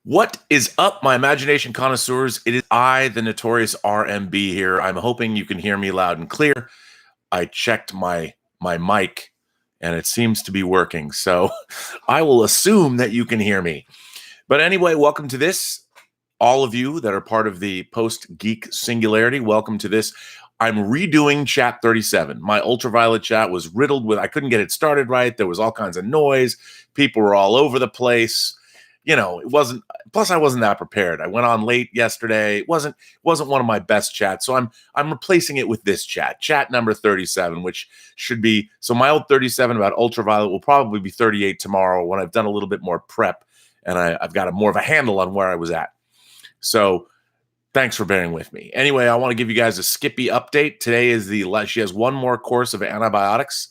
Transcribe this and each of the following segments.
What is up, my imagination connoisseurs? It is I, the notorious RMB here. I'm hoping you can hear me loud and clear. I checked my mic and it seems to be working. So I will assume that you can hear me. But anyway, welcome to this. All of you that are part of the post-geek singularity, welcome to this. I'm redoing chat 37. My ultraviolet chat was riddled with, I couldn't get it started right. There was all kinds of noise. People were all over the place. You know, it wasn't, plus I wasn't that prepared. I went on late yesterday. It wasn't one of my best chats. So I'm replacing it with this chat number 37, which should be, so my old 37 about ultraviolet will probably be 38 tomorrow when I've done a little bit more prep and I've got more of a handle on where I was at. So thanks for bearing with me. Anyway, I want to give you guys a Skippy update. Today is she has one more course of antibiotics,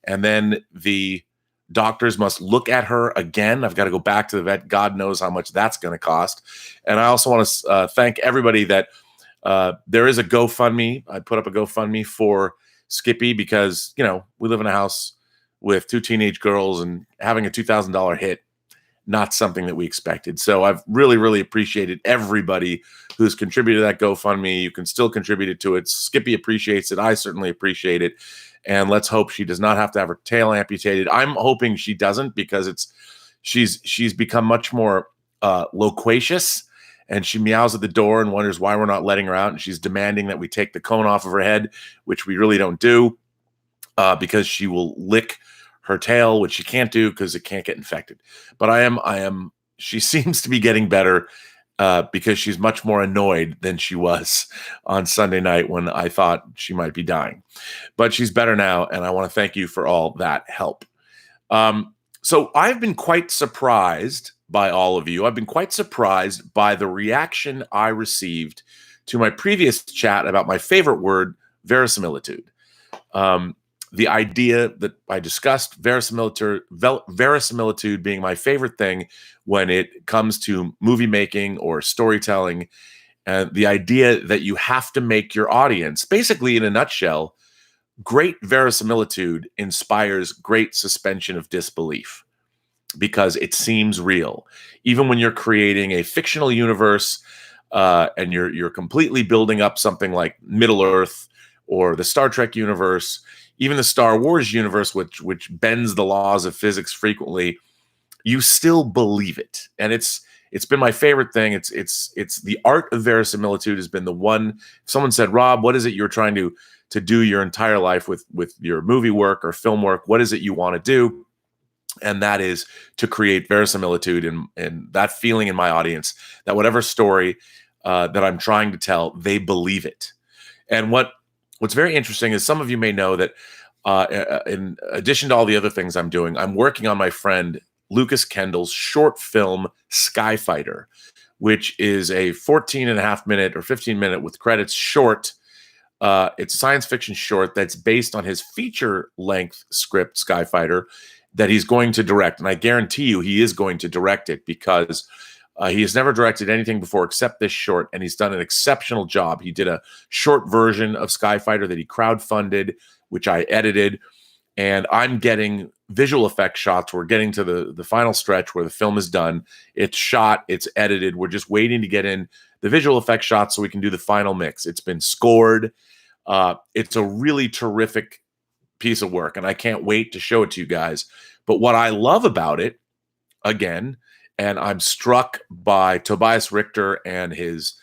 and then the doctors must look at her again. I've got to go back to the vet. God knows how much that's going to cost. And I also want to thank everybody that there is a GoFundMe. I put up a GoFundMe for Skippy because, you know, we live in a house with two teenage girls and having a $2,000 hit, not something that we expected. So I've really appreciated everybody who's contributed to that GoFundMe. You can still contribute to it. Skippy appreciates it. I certainly appreciate it. And let's hope she does not have to have her tail amputated. I'm hoping she doesn't because she's become much more loquacious, and she meows at the door and wonders why we're not letting her out. And she's demanding that we take the cone off of her head, which we really don't do because she will lick her tail, which she can't do because it can't get infected. But she seems to be getting better because she's much more annoyed than she was on Sunday night when I thought she might be dying. But she's better now, and I want to thank you for all that help. So I've been quite surprised by all of you. I've been quite surprised by the reaction I received to my previous chat about my favorite word, verisimilitude. The idea that I discussed, verisimilitude being my favorite thing when it comes to movie making or storytelling, and the idea that you have to make your audience, basically in a nutshell, great verisimilitude inspires great suspension of disbelief because it seems real. Even when you're creating a fictional universe and you're completely building up something like Middle-earth or the Star Trek universe, even the Star Wars universe, which bends the laws of physics frequently, you still believe it. And it's been my favorite thing. It's the art of verisimilitude has been the one. If someone said, Rob, what is it you're trying to do your entire life with your movie work or film work? What is it you want to do? And that is to create verisimilitude and that feeling in my audience that whatever story that I'm trying to tell, they believe it. And what's very interesting is some of you may know that in addition to all the other things I'm doing, I'm working on my friend Lucas Kendall's short film Skyfighter, which is a 14.5-minute or 15-minute with credits short. It's a science fiction short that's based on his feature-length script, Skyfighter, that he's going to direct. And I guarantee you he is going to direct it because he has never directed anything before except this short, and he's done an exceptional job. He did a short version of Skyfighter that he crowdfunded, which I edited, and I'm getting visual effects shots. We're getting to the final stretch where the film is done. It's shot, it's edited. We're just waiting to get in the visual effects shots so we can do the final mix. It's been scored. It's a really terrific piece of work, and I can't wait to show it to you guys. But what I love about it, again, and I'm struck by Tobias Richter and his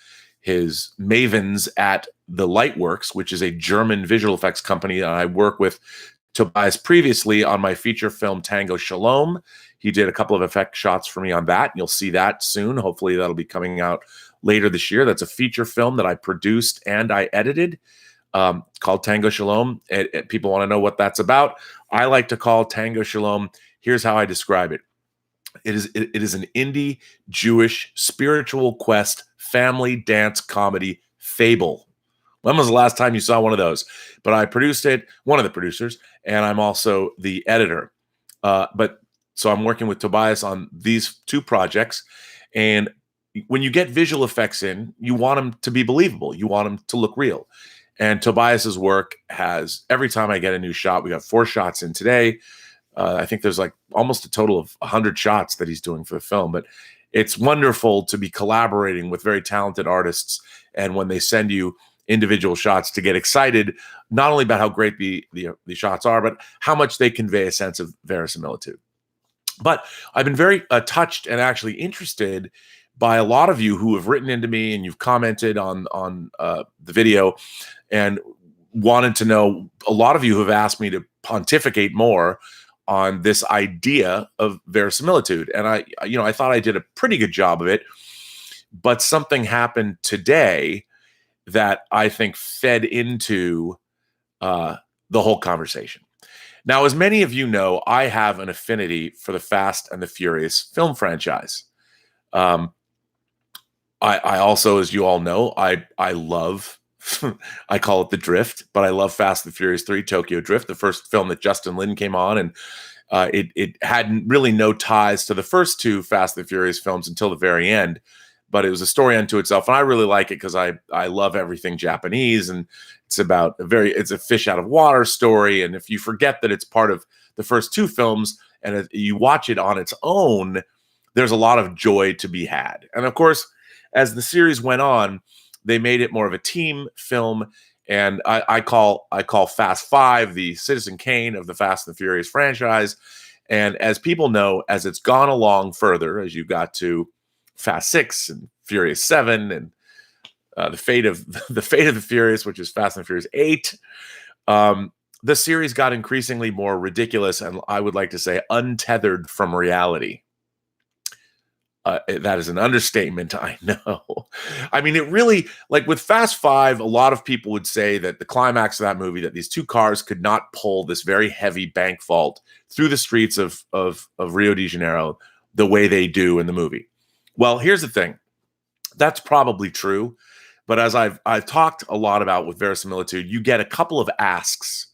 mavens at the Lightworks, which is a German visual effects company. And I work with Tobias previously on my feature film Tango Shalom. He did a couple of effect shots for me on that. And you'll see that soon. Hopefully that'll be coming out later this year. That's a feature film that I produced and I edited called Tango Shalom. People want to know what that's about. I like to call Tango Shalom. Here's how I describe it. It is an indie Jewish spiritual quest family dance comedy fable. When was the last time you saw one of those? But I produced it, one of the producers, and I'm also the editor. So I'm working with Tobias on these two projects. And when you get visual effects in, you want them to be believable. You want them to look real. And Tobias's work has, every time I get a new shot, we got 4 shots in today. I think there's like almost a total of 100 shots that he's doing for the film, but it's wonderful to be collaborating with very talented artists, and when they send you individual shots, to get excited not only about how great the shots are, but how much they convey a sense of verisimilitude. But I've been very touched and actually interested by a lot of you who have written into me and you've commented on the video and wanted to know. A lot of you have asked me to pontificate more on this idea of verisimilitude, and I thought I did a pretty good job of it. But something happened today that I think fed into the whole conversation. Now, as many of you know, I have an affinity for the Fast and the Furious film franchise. I also, as you all know, I love, I call it the Drift, but I love Fast and the Furious 3 Tokyo Drift, the first film that Justin Lin came on, and it had really no ties to the first two Fast and the Furious films until the very end. But it was a story unto itself, and I really like it because I love everything Japanese, and it's about it's a fish out of water story. And if you forget that it's part of the first two films and you watch it on its own, there's a lot of joy to be had. And of course, as the series went on, they made it more of a team film, and I call Fast 5 the Citizen Kane of the Fast and the Furious franchise. And as people know, as it's gone along further, as you got to Fast 6 and Furious 7 and the fate of the Furious, which is Fast and Furious 8, the series got increasingly more ridiculous and, I would like to say, untethered from reality. That is an understatement, I know. I mean, it really, like with Fast 5, a lot of people would say that the climax of that movie, that these two cars could not pull this very heavy bank vault through the streets of Rio de Janeiro the way they do in the movie. Well, here's the thing. That's probably true. But as I've talked a lot about with verisimilitude, you get a couple of asks.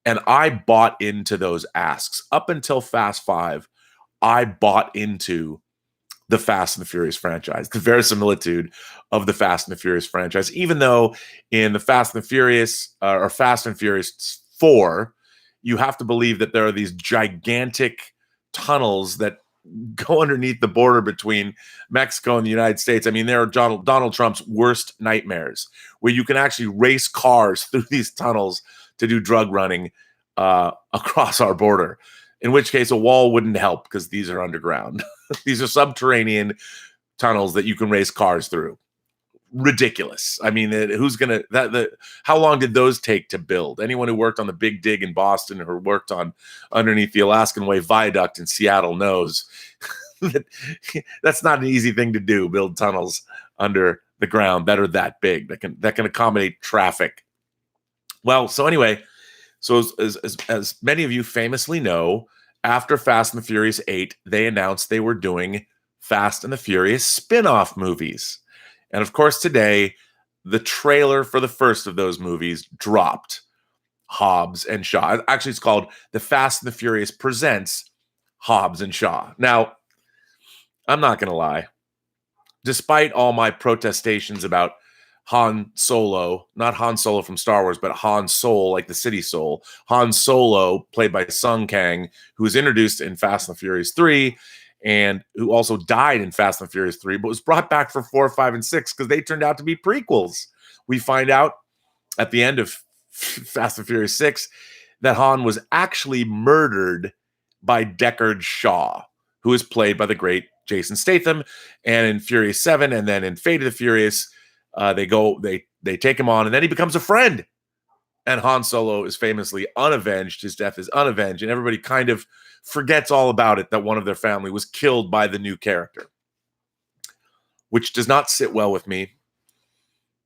And I bought into those asks. Up until Fast 5, I bought into the Fast and the Furious franchise, the verisimilitude of the Fast and the Furious franchise, even though in the Fast and the Furious or Fast and Furious 4, you have to believe that there are these gigantic tunnels that go underneath the border between Mexico and the United States. I mean, there are Donald Trump's worst nightmares, where you can actually race cars through these tunnels to do drug running across our border, in which case a wall wouldn't help because these are underground. These are subterranean tunnels that you can race cars through. Ridiculous. I mean, who's going to, how long did those take to build? Anyone who worked on the Big Dig in Boston or worked on underneath the Alaskan Way Viaduct in Seattle knows that that's not an easy thing to do, build tunnels under the ground that are that big, that can accommodate traffic. Well, so anyway, so as many of you famously know, after Fast and the Furious 8, they announced they were doing Fast and the Furious spin-off movies. And of course, today, the trailer for the first of those movies dropped, Hobbes and Shaw. Actually, it's called The Fast and the Furious Presents Hobbes and Shaw. Now, I'm not going to lie. Despite all my protestations about Han Solo, not Han Solo from Star Wars, but Han Sol, like the city Seoul, Han Solo, played by Sung Kang, who was introduced in Fast and the Furious 3, and who also died in Fast and the Furious 3, but was brought back for 4, 5, and 6 because they turned out to be prequels. We find out at the end of Fast and Furious 6 that Han was actually murdered by Deckard Shaw, who is played by the great Jason Statham. And in Furious 7 and then in Fate of the Furious, they take him on, and then he becomes a friend. And Han Solo is famously unavenged. His death is unavenged, and everybody kind of forgets all about it, that one of their family was killed by the new character, which does not sit well with me.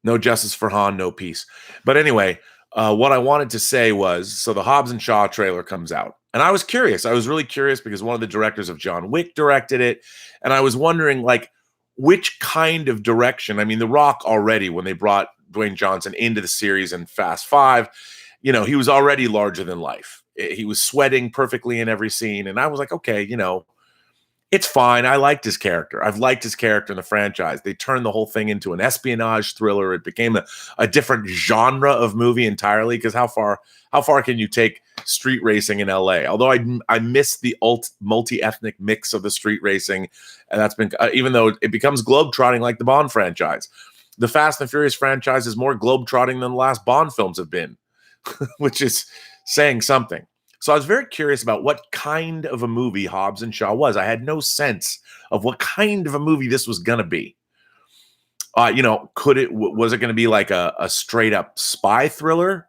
No justice for Han, no peace. But anyway, what I wanted to say was, so the Hobbs and Shaw trailer comes out, and I was curious. I was really curious because one of the directors of John Wick directed it, and I was wondering, like, which kind of direction. I mean, The Rock already, when they brought Dwayne Johnson into the series in Fast 5, you know, he was already larger than life. He was sweating perfectly in every scene. And I was like, okay, you know, It's fine. I liked his character. I've liked his character in the franchise. They turned the whole thing into an espionage thriller. It became a different genre of movie entirely. Because how far can you take street racing in LA? Although I miss the multi-ethnic mix of the street racing, and that's been even though it becomes globetrotting like the Bond franchise. The Fast and Furious franchise is more globetrotting than the last Bond films have been, which is saying something. So I was very curious about what kind of a movie Hobbs and Shaw was. I had no sense of what kind of a movie this was going to be. Was it going to be like a straight up spy thriller?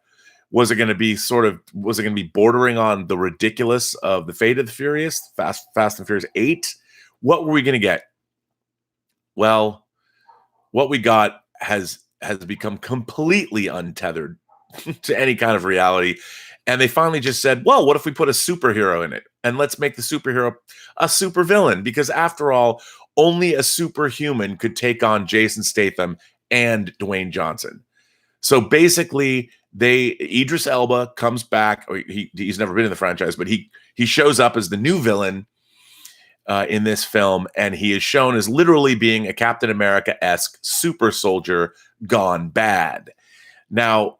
Was it going to be bordering on the ridiculous of the Fate of the Furious, Fast and Furious 8? What were we going to get? Well, what we got has become completely untethered to any kind of reality. And they finally just said, well, what if we put a superhero in it? And let's make the superhero a supervillain. Because after all, only a superhuman could take on Jason Statham and Dwayne Johnson. So basically, Idris Elba comes back. He's never been in the franchise, but he shows up as the new villain in this film. And he is shown as literally being a Captain America-esque super soldier gone bad. Now,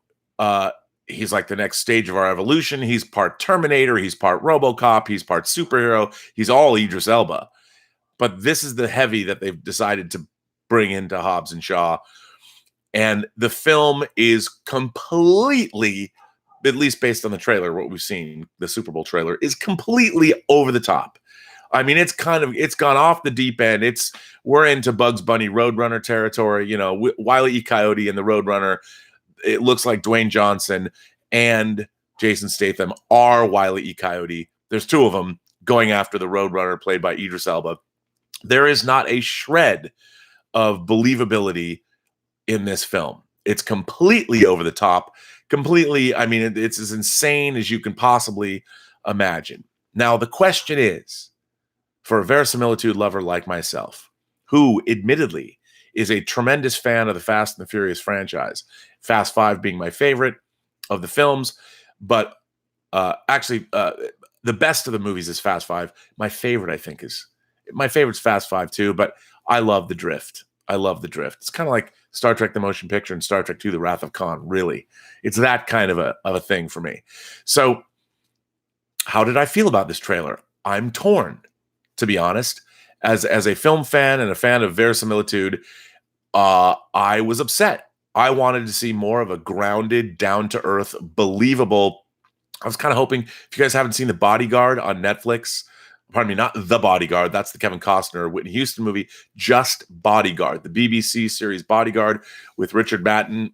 he's like the next stage of our evolution. He's part Terminator, he's part RoboCop, he's part superhero. He's all Idris Elba. But this is the heavy that they've decided to bring into Hobbs and Shaw. And the film is completely, at least based on the trailer, what we've seen, the Super Bowl trailer, is completely over the top. I mean, it's gone off the deep end. We're into Bugs Bunny Roadrunner territory, Wile E. Coyote and the Roadrunner. It looks like Dwayne Johnson and Jason Statham are Wile E. Coyote. There's two of them going after the Roadrunner played by Idris Elba. There is not a shred of believability in this film. It's completely over the top. Completely, I mean, it's as insane as you can possibly imagine. Now, the question is, for a verisimilitude lover like myself, who admittedly is a tremendous fan of the Fast and the Furious franchise, Fast 5 being my favorite of the films, but actually the best of the movies is Fast 5. My favorite's Fast 5 too, but I love the drift. It's kind of like Star Trek The Motion Picture and Star Trek II The Wrath of Khan, really. It's that kind of a thing for me. So how did I feel about this trailer? I'm torn, to be honest. As a film fan and a fan of verisimilitude, I was upset. I wanted to see more of a grounded, down-to-earth, believable. I was kind of hoping, if you guys haven't seen The Bodyguard on Netflix, pardon me, not The Bodyguard, that's the Kevin Costner, Whitney Houston movie, just Bodyguard, the BBC series Bodyguard with Richard Madden,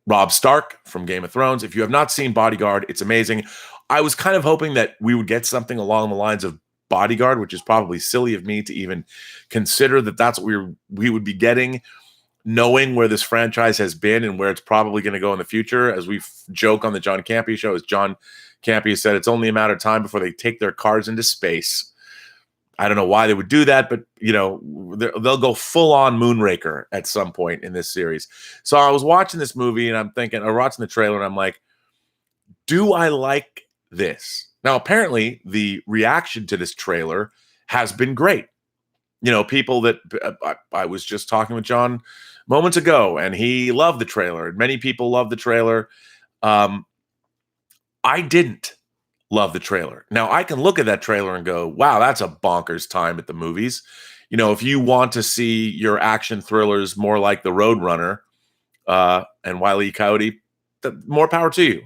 Rob Stark from Game of Thrones. If you have not seen Bodyguard, it's amazing. I was kind of hoping that we would get something along the lines of Bodyguard, which is probably silly of me to even consider that's what we would be getting, knowing where this franchise has been and where it's probably going to go in the future. As we joke on the John Campea show, as John Campea said, it's only a matter of time before they take their cars into space. I don't know why they would do that, but they'll go full on Moonraker at some point in this series. So I was watching this movie and I'm watching the trailer and I'm like, do I like this? Now, apparently the reaction to this trailer has been great. People that I was just talking with John moments ago, and he loved the trailer. Many people love the trailer. I didn't love the trailer. Now, I can look at that trailer and go, wow, that's a bonkers time at the movies. If you want to see your action thrillers more like The Roadrunner and Wile E. Coyote, more power to you.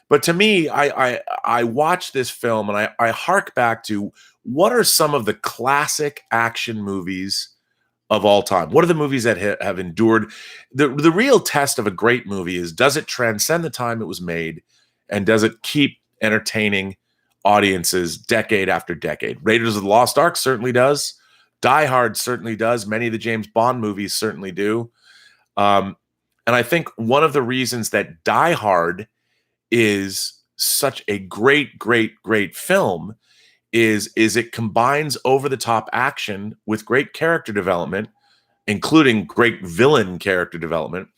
But to me, I watch this film and I hark back to what are some of the classic action movies of all time? What are the movies that have endured? The real test of a great movie is, does it transcend the time it was made, and does it keep entertaining audiences decade after decade? Raiders of the Lost Ark certainly does. Die Hard certainly does. Many of the James Bond movies certainly do. And I think one of the reasons that Die Hard is such a great, great, great film is it combines over-the-top action with great character development, including great villain character development,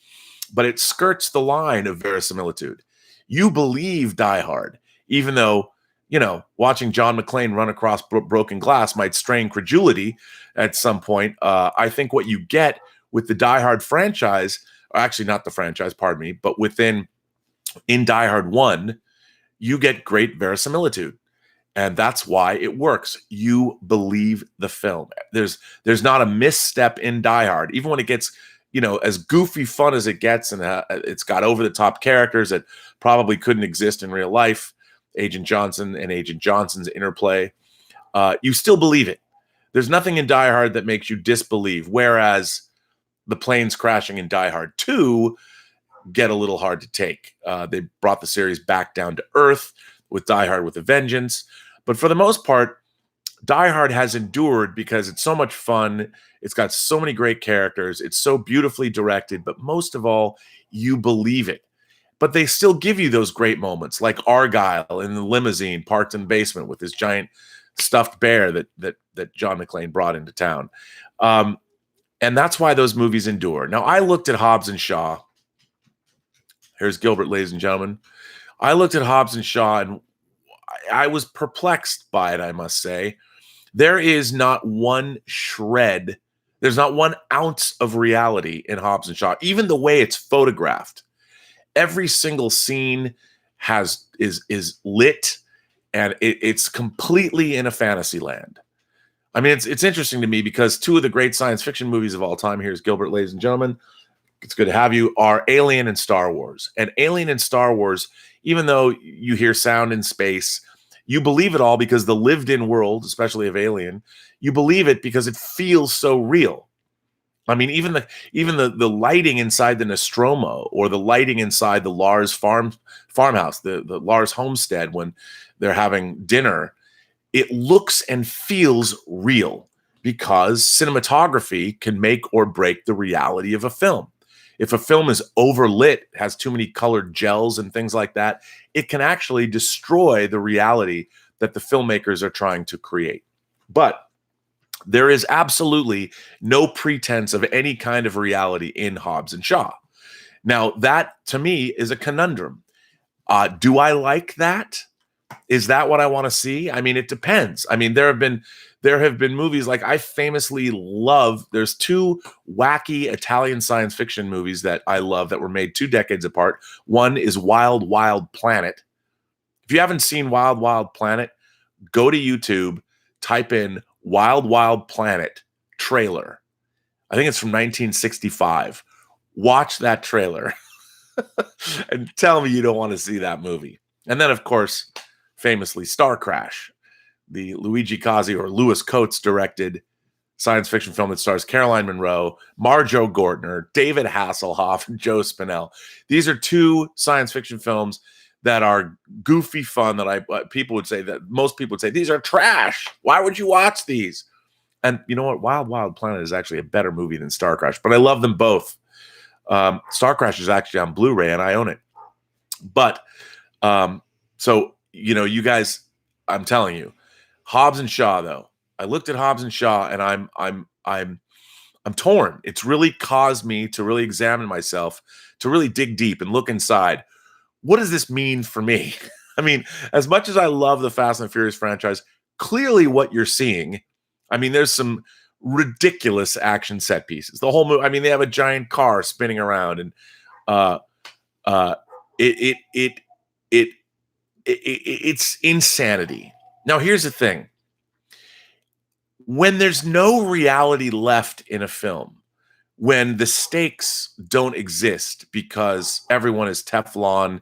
but it skirts the line of verisimilitude. You believe Die Hard. even though, watching John McClane run across broken glass might strain credulity at some point. I think what you get with the Die Hard franchise, or actually not the franchise, pardon me, but in Die Hard 1, you get great verisimilitude. And that's why it works. You believe the film. There's not a misstep in Die Hard, even when it gets, as goofy fun as it gets, and it's got over the top characters that probably couldn't exist in real life. Agent Johnson and Agent Johnson's interplay. You still believe it. There's nothing in Die Hard that makes you disbelieve. Whereas the planes crashing in Die Hard 2 get a little hard to take. They brought the series back down to earth with Die Hard with a Vengeance. But for the most part, Die Hard has endured because it's so much fun. It's got so many great characters. It's so beautifully directed. But most of all, you believe it. But they still give you those great moments, like Argyle in the limousine parked in the basement with this giant stuffed bear that John McClane brought into town. And that's why those movies endure. Now, I looked at Hobbs and Shaw. Here's Gilbert, ladies and gentlemen. I looked at Hobbs and Shaw, and I was perplexed by it, I must say. There is not one shred, there's not 1 ounce of reality in Hobbs and Shaw, even the way it's photographed. Every single scene is lit, and it's completely in a fantasy land. I mean, it's interesting to me because 2 of the great science fiction movies of all time, here's Gilbert, ladies and gentlemen, it's good to have you, are Alien and Star Wars. And Alien and Star Wars, even though you hear sound in space, you believe it all because the lived-in world, especially of Alien, you believe it because it feels so real. I mean, even the lighting inside the Nostromo, or the lighting inside the Lars farmhouse, the Lars homestead when they're having dinner, it looks and feels real because cinematography can make or break the reality of a film. If a film is overlit, has too many colored gels and things like that, it can actually destroy the reality that the filmmakers are trying to create. But there is absolutely no pretense of any kind of reality in Hobbs and Shaw. Now, that to me is a conundrum. Do I like that? Is that what I want to see? I mean, it depends. I mean, there have been movies like I famously love. There's 2 wacky Italian science fiction movies that I love that were made 2 decades apart. One is Wild Wild Planet. If you haven't seen Wild Wild Planet, go to YouTube, type in Wild Wild Planet trailer. I think it's from 1965. Watch that trailer and tell me you don't want to see that movie. And then, of course, famously, Star Crash, the Luigi Cozzi or Lewis Coates directed science fiction film that stars Caroline Munro, Marjoe Gortner, David Hasselhoff, and Joe Spinell. These are 2 science fiction films that are goofy fun that most people would say, these are trash. Why would you watch these? And you know what? Wild Wild Planet is actually a better movie than Star Crash, but I love them both. Star Crash is actually on Blu-ray and I own it. But so, you guys, I'm telling you, Hobbs and Shaw, though. I looked at Hobbs and Shaw and I'm torn. It's really caused me to really examine myself, to really dig deep and look inside. What does this mean for me? I mean, as much as I love the Fast and the Furious franchise, clearly what you're seeing, I mean, there's some ridiculous action set pieces. The whole movie, I mean, they have a giant car spinning around, and it's insanity. Now, here's the thing. When there's no reality left in a film, when the stakes don't exist because everyone is Teflon,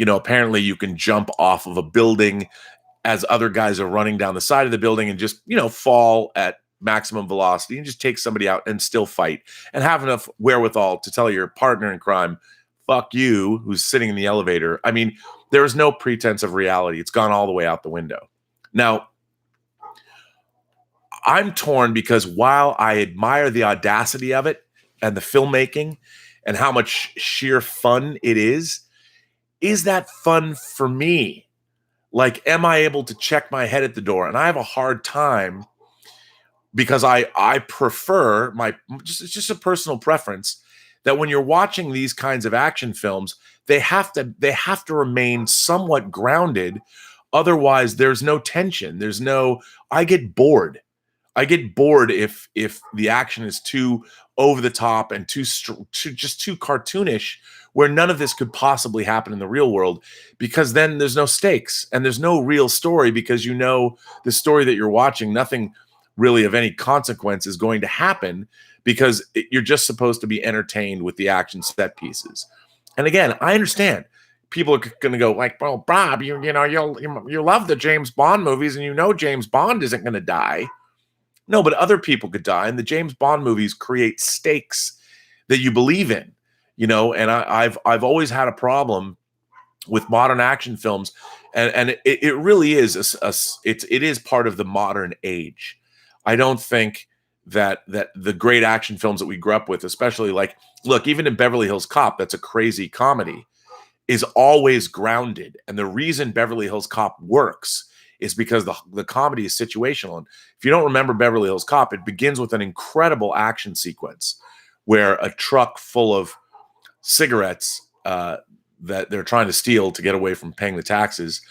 apparently you can jump off of a building as other guys are running down the side of the building and just, fall at maximum velocity and just take somebody out and still fight and have enough wherewithal to tell your partner in crime, fuck you, who's sitting in the elevator. I mean, there is no pretense of reality. It's gone all the way out the window. Now, I'm torn because while I admire the audacity of it and the filmmaking and how much sheer fun it is that fun for me? Like, am I able to check my head at the door? And I have a hard time because I prefer it's just a personal preference that when you're watching these kinds of action films, they have to remain somewhat grounded. Otherwise, there's no tension. There's no, I get bored. I get bored if the action is too over the top and just too cartoonish, where none of this could possibly happen in the real world, because then there's no stakes and there's no real story, because you know the story that you're watching, nothing really of any consequence is going to happen, because you're just supposed to be entertained with the action set pieces. And again, I understand people are going to go like, well, Bob, you know, you love the James Bond movies, and you know James Bond isn't going to die. No, but other people could die, and the James Bond movies create stakes that you believe in, you know. And I've always had a problem with modern action films, and it really is it is part of the modern age. I don't think that the great action films that we grew up with, especially like, look, even in Beverly Hills Cop, that's a crazy comedy, is always grounded. And the reason Beverly Hills Cop works is because the comedy is situational. And if you don't remember Beverly Hills Cop, it begins with an incredible action sequence where a truck full of cigarettes that they're trying to steal to get away from paying the taxes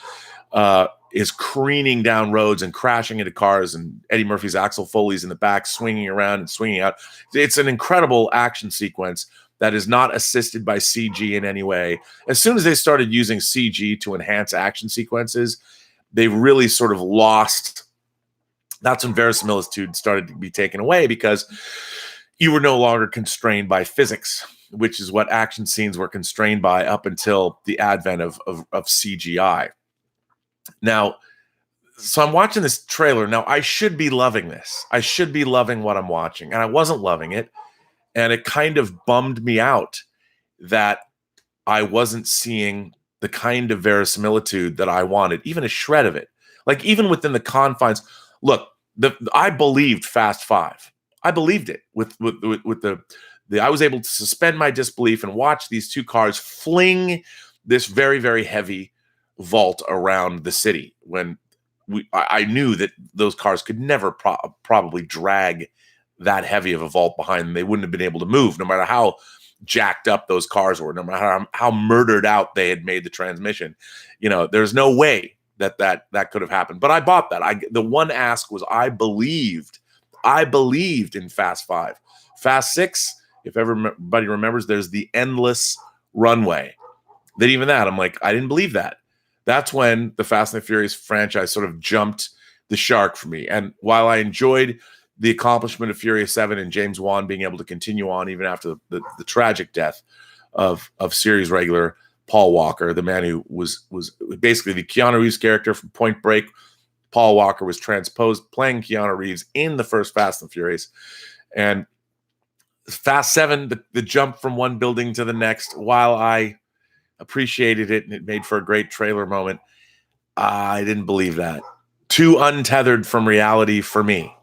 is careening down roads and crashing into cars, and Eddie Murphy's Axel Foley's in the back swinging around and swinging out. It's an incredible action sequence that is not assisted by CG in any way. As soon as they started using CG to enhance action sequences, they really sort of lost. That's when verisimilitude started to be taken away, because you were no longer constrained by physics, which is what action scenes were constrained by up until the advent of CGI. Now, so I'm watching this trailer. Now, I should be loving this. I should be loving what I'm watching, and I wasn't loving it. And it kind of bummed me out that I wasn't seeing the kind of verisimilitude that I wanted, even a shred of it. Like, even within the confines. Look, I believed Fast Five. I believed it with the I was able to suspend my disbelief and watch these two cars fling this very, very heavy vault around the city, when I knew that those cars could never probably drag that heavy of a vault behind them. They wouldn't have been able to move, no matter how jacked up those cars were, no matter how murdered out they had made the transmission. You know, there's no way that could have happened. But I bought that. The one ask was, I believed in Fast Five. Fast Six, if everybody remembers, there's the endless runway. That even that, I'm like, I didn't believe that. That's when the Fast and the Furious franchise sort of jumped the shark for me. And while I enjoyed the accomplishment of Furious 7 and James Wan being able to continue on even after the tragic death of series regular Paul Walker, the man who was basically the Keanu Reeves character from Point Break. Paul Walker was transposed playing Keanu Reeves in the first Fast and Furious. And Fast 7, the jump from one building to the next, while I appreciated it and it made for a great trailer moment, I didn't believe that. Too untethered from reality for me.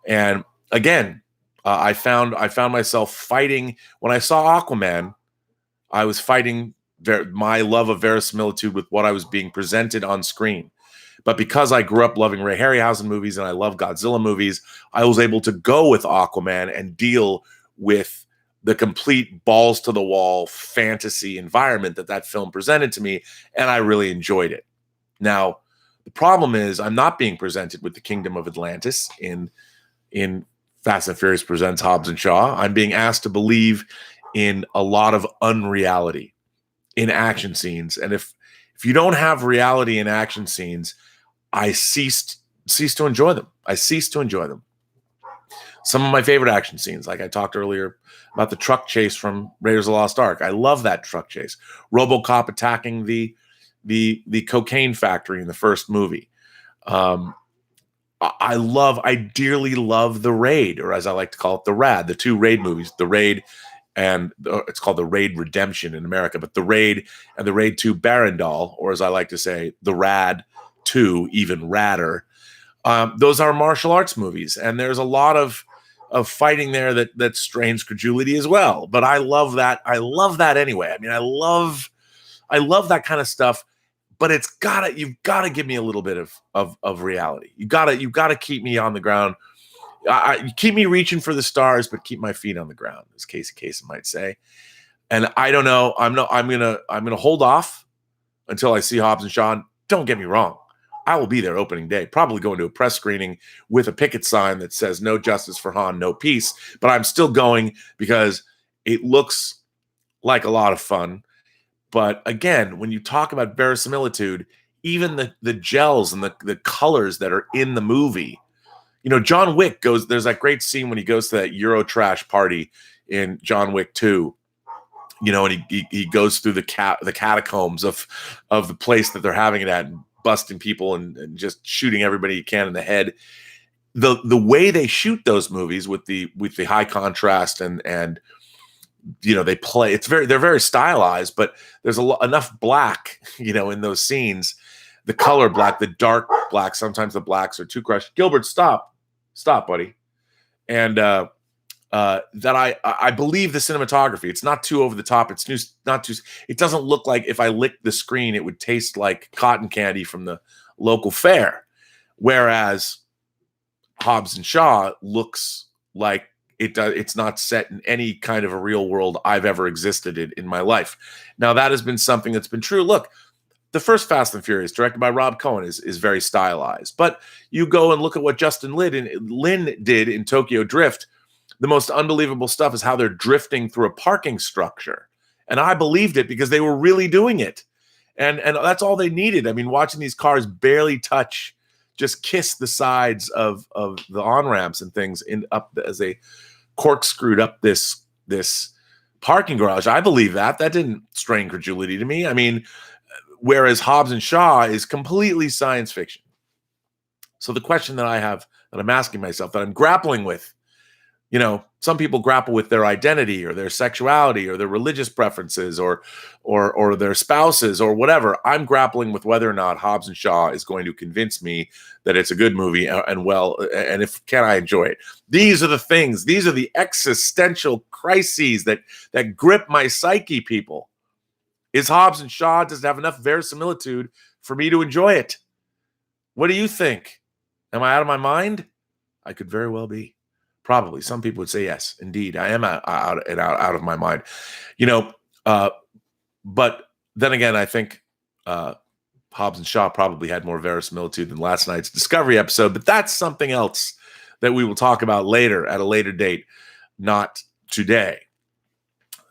And again, I found myself fighting when I saw Aquaman. I was fighting my love of verisimilitude with what I was being presented on screen. But because I grew up loving Ray Harryhausen movies and I love Godzilla movies, I was able to go with Aquaman and deal with the complete balls to the wall fantasy environment that film presented to me, and I really enjoyed it. Now, the problem is I'm not being presented with the Kingdom of Atlantis in Fast and Furious Presents Hobbs and Shaw. I'm being asked to believe in a lot of unreality in action scenes, and if you don't have reality in action scenes, I cease to enjoy them. I cease to enjoy them. Some of my favorite action scenes, like I talked earlier about the truck chase from Raiders of the Lost Ark. I love that truck chase. RoboCop attacking the cocaine factory in the first movie. I dearly love The Raid, or as I like to call it, The Rad, the two Raid movies, The Raid, and it's called The Raid Redemption in America, but The Raid and The Raid 2 Barandal, or as I like to say, The Rad 2, even radder. Those are martial arts movies, and there's a lot of fighting there that strains credulity as well. But I love that. I love that anyway. I mean, I love that kind of stuff. But you've gotta give me a little bit of reality. You gotta keep me on the ground. You keep me reaching for the stars, but keep my feet on the ground, as Casey Kasem might say. And I don't know. I'm gonna hold off until I see Hobbs and Shaw. Don't get me wrong. I will be there opening day, probably going to a press screening with a picket sign that says "No justice for Han, no peace." But I'm still going because it looks like a lot of fun. But again, when you talk about verisimilitude, even the gels and the colors that are in the movie, you know, John Wick goes, there's that great scene when he goes to that Euro trash party in John Wick 2, you know, and he goes through the catacombs of the place that they're having it at, and busting people and just shooting everybody he can in the head. The way they shoot those movies with the high contrast and you know, they're very stylized, but there's enough black, you know, in those scenes, the color black, the dark black, sometimes the blacks are too crushed. Gilbert, stop, buddy. And that I believe the cinematography, it's not too over the top. It's not too, it doesn't look like if I licked the screen, it would taste like cotton candy from the local fair. Whereas Hobbs and Shaw looks like it's not set in any kind of a real world I've ever existed in my life. Now, that has been something that's been true. Look, the first Fast and Furious, directed by Rob Cohen, is very stylized. But you go and look at what Justin Lin did in Tokyo Drift. The most unbelievable stuff is how they're drifting through a parking structure. And I believed it because they were really doing it. And that's all they needed. I mean, watching these cars barely touch, just kiss the sides of the on-ramps and things up as they corkscrewed up this parking garage. I believe that didn't strain credulity to me. I mean, whereas Hobbs and Shaw is completely science fiction. So the question that I have, that I'm asking myself, that I'm grappling with, you know, some people grapple with their identity or their sexuality or their religious preferences or their spouses or whatever. I'm grappling with whether or not Hobbs and Shaw is going to convince me that it's a good movie and if can I enjoy it. These are the things. These are the existential crises that grip my psyche, people. Is Hobbs and Shaw, does it have enough verisimilitude for me to enjoy it? What do you think? Am I out of my mind? I could very well be. Probably. Some people would say yes, indeed. I am out of my mind. You know, but then again, I think Hobbs and Shaw probably had more verisimilitude than last night's Discovery episode, but that's something else that we will talk about later at a later date, not today.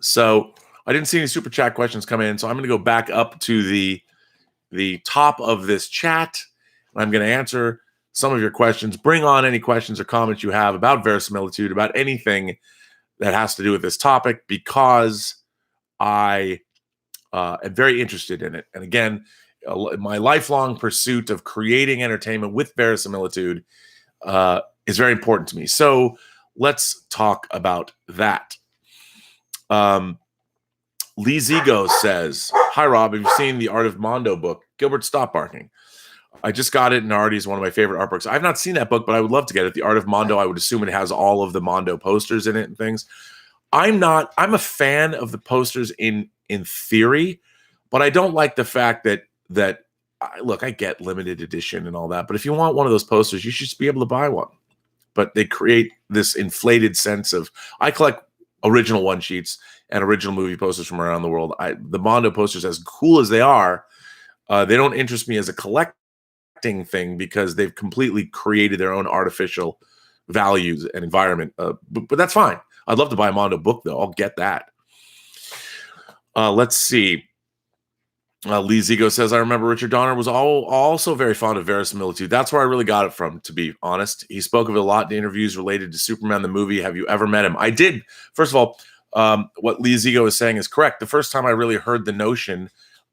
So I didn't see any super chat questions come in, so I'm going to go back up to the top of this chat, and I'm going to answer some of your questions. Bring on any questions or comments you have about verisimilitude, about anything that has to do with this topic, because I am very interested in it. And again, my lifelong pursuit of creating entertainment with verisimilitude is very important to me. So let's talk about that. Lee Zigo says, "Hi, Rob. Have you seen the Art of Mondo book? Gilbert, stop barking. I just got it, and already is one of my favorite art books. I've not seen that book, but I would love to get it. The Art of Mondo, I would assume it has all of the Mondo posters in it and things. I'm a fan of the posters in theory, but I don't like the fact that look, I get limited edition and all that, but if you want one of those posters, you should just be able to buy one. But they create this inflated sense of, I collect original one sheets and original movie posters from around the world. The Mondo posters, as cool as they are, they don't interest me as a collecting thing because they've completely created their own artificial values and environment. But that's fine. I'd love to buy a Mondo book, though. I'll get that. Let's see. Lee Zigo says, I remember Richard Donner was also very fond of verisimilitude. That's where I really got it from, to be honest. He spoke of it a lot in interviews related to Superman the movie. Have you ever met him? I did. First of all, what Lee Zigo is saying is correct. The first time I really heard the notion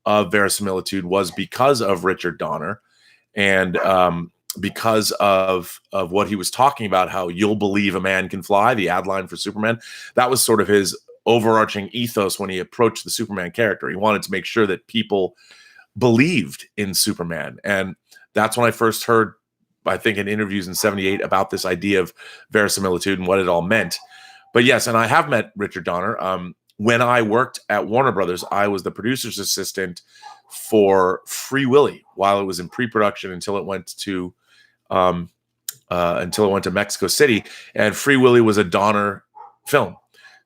of verisimilitude was because of Richard Donner and because of what he was talking about, how you'll believe a man can fly, the ad line for Superman. That was sort of his overarching ethos when he approached the Superman character. He wanted to make sure that people believed in Superman. And that's when I first heard, I think, in interviews in '78 about this idea of verisimilitude and what it all meant. But yes, and I have met Richard Donner. When I worked at Warner Brothers, I was the producer's assistant for Free Willy while it was in pre-production until it went to Mexico City. And Free Willy was a Donner film.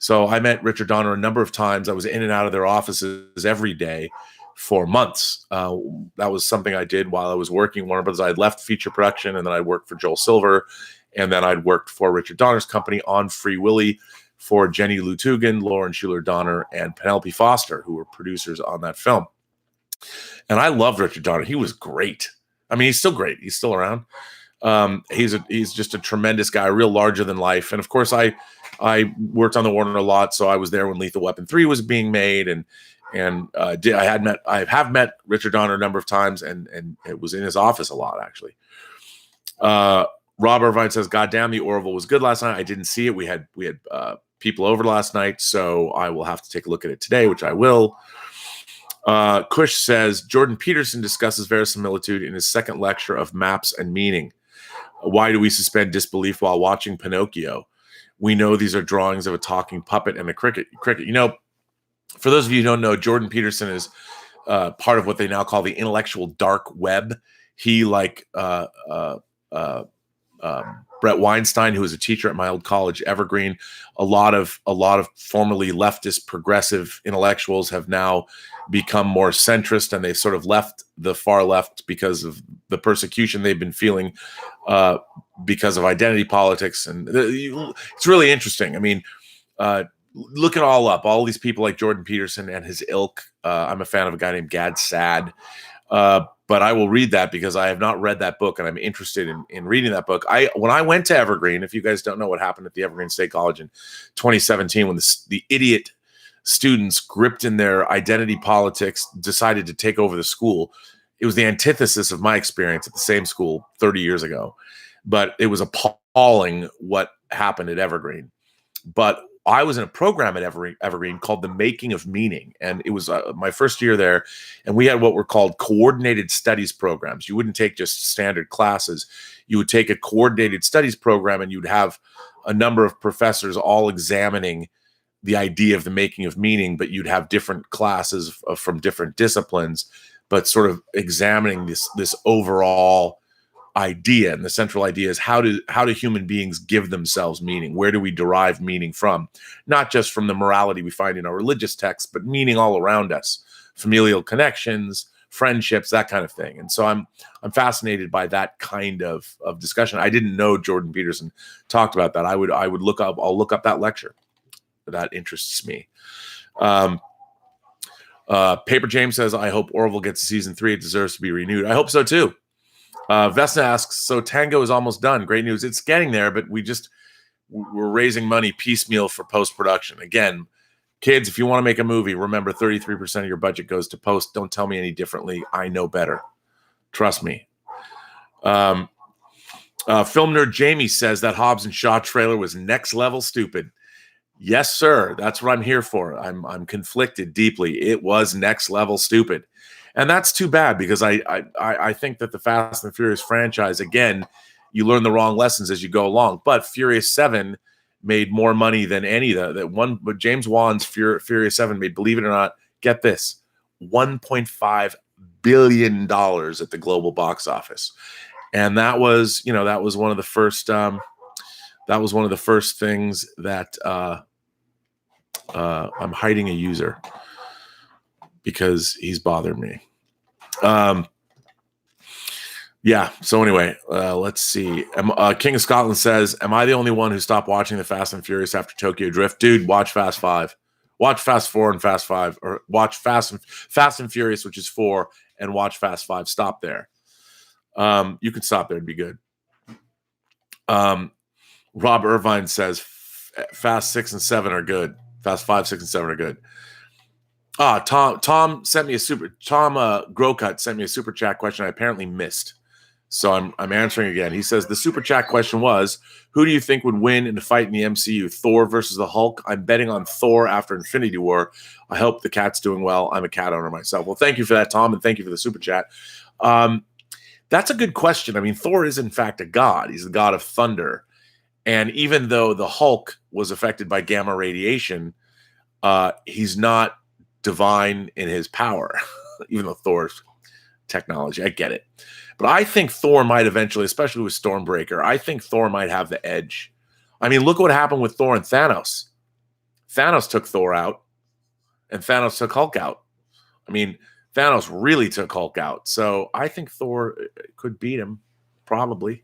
So I met Richard Donner a number of times. I was in and out of their offices every day for months. That was something I did while I was working Warner Brothers. I had left feature production, and then I worked for Joel Silver, and then I'd worked for Richard Donner's company on Free Willy for Jenny Lutugan, Lauren Schuler Donner, and Penelope Foster, who were producers on that film. And I loved Richard Donner. He was great. I mean, he's still great. He's still around. He's just a tremendous guy, real larger than life. And of course, I worked on the Warner a lot, so I was there when Lethal Weapon 3 was being made, and I have met Richard Donner a number of times, and it was in his office a lot, actually. Rob Irvine says, "God damn, the Orville was good last night. I didn't see it. We had people over last night, so I will have to take a look at it today, which I will." Kush says, "Jordan Peterson discusses verisimilitude in his second lecture of Maps and Meaning. Why do we suspend disbelief while watching Pinocchio? We know these are drawings of a talking puppet and a cricket. You know, for those of you who don't know, Jordan Peterson is part of what they now call the intellectual dark web. He, like Brett Weinstein, who was a teacher at my old college, Evergreen, a lot of formerly leftist progressive intellectuals have now become more centrist, and they've sort of left the far left because of the persecution they've been feeling because of identity politics. And it's really interesting. I mean, look it all up. All these people like Jordan Peterson and his ilk. I'm a fan of a guy named Gad Saad. But I will read that because I have not read that book, and I'm interested in reading that book. When I went to Evergreen, if you guys don't know what happened at the Evergreen State College in 2017, when the idiot students gripped in their identity politics decided to take over the school, it was the antithesis of my experience at the same school 30 years ago. But it was appalling what happened at Evergreen. But I was in a program at Evergreen called The Making of Meaning, and it was my first year there, and we had what were called coordinated studies programs. You wouldn't take just standard classes. You would take a coordinated studies program, and you'd have a number of professors all examining the idea of the making of meaning, but you'd have different classes from different disciplines, but sort of examining this overall idea. And the central idea is how do human beings give themselves meaning? Where do we derive meaning from? Not just from the morality we find in our religious texts, but meaning all around us, familial connections, friendships, that kind of thing. And so I'm fascinated by that kind of discussion. I didn't know Jordan Peterson talked about that. I'll look up that lecture. That interests me. Paper James says, "I hope Orville gets a season 3. It deserves to be renewed." I hope so too. Vesna asks, "So Tango is almost done. Great news." It's getting there, but we're raising money piecemeal for post-production. Again, kids, if you want to make a movie, remember 33% of your budget goes to post. Don't tell me any differently. I know better. Trust me. Film nerd Jamie says that Hobbs and Shaw trailer was next level stupid. Yes, sir. That's what I'm here for. I'm conflicted deeply. It was next level stupid. And that's too bad, because I think that the Fast and Furious franchise, again, you learn the wrong lessons as you go along. But Furious 7 made more money than any of that one. But James Wan's Furious 7 made, believe it or not, get this, $1.5 billion at the global box office. And that was one of the first things that I'm hiding a user because he's bothered me. Yeah. So anyway, let's see. King of Scotland says, "Am I the only one who stopped watching the Fast and Furious after Tokyo Drift?" Dude, watch Fast 5. Watch Fast 4 and Fast 5, or watch Fast and Furious, which is 4, and watch Fast 5. Stop there. You can stop there and be good. Rob Irvine says Fast 6 and 7 are good. Fast 5, 6, and 7 are good. Tom sent me a Growcut sent me a super chat question I apparently missed. So I'm answering again. He says the super chat question was, who do you think would win in a fight in the MCU? Thor versus the Hulk? I'm betting on Thor after Infinity War. I hope the cat's doing well. I'm a cat owner myself. Well, thank you for that, Tom, and thank you for the super chat. That's a good question. I mean, Thor is in fact a god. He's the god of thunder. And even though the Hulk was affected by gamma radiation, he's not divine in his power, even though Thor's technology. I get it. But I think Thor might eventually, especially with Stormbreaker, I think Thor might have the edge. I mean, look what happened with Thor and Thanos. Thanos took Thor out, and Thanos took Hulk out. I mean, Thanos really took Hulk out. So I think Thor could beat him, probably.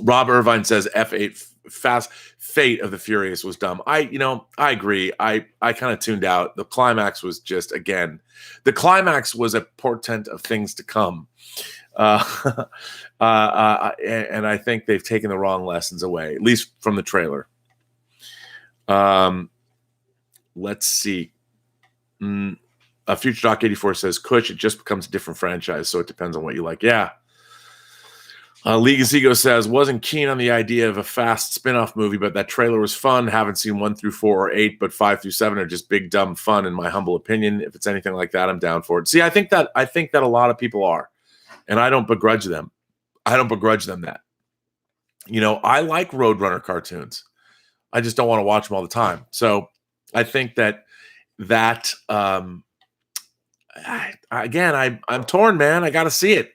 Rob Irvine says F8 Fast Fate of the Furious was dumb. I agree. I kind of tuned out. The climax was just, again, the climax was a portent of things to come. And I think they've taken the wrong lessons away, at least from the trailer. Let's see. Future Doc 84 says, Kush, it just becomes a different franchise, so it depends on what you like. Yeah. League of Seago says, wasn't keen on the idea of a fast spin-off movie, but that trailer was fun. Haven't seen 1 through 4 or 8, but 5 through 7 are just big, dumb fun, in my humble opinion. If it's anything like that, I'm down for it. See, I think that a lot of people are, and I don't begrudge them. I don't begrudge them that. I like Roadrunner cartoons. I just don't want to watch them all the time. So I think that again, I'm torn, man. I got to see it.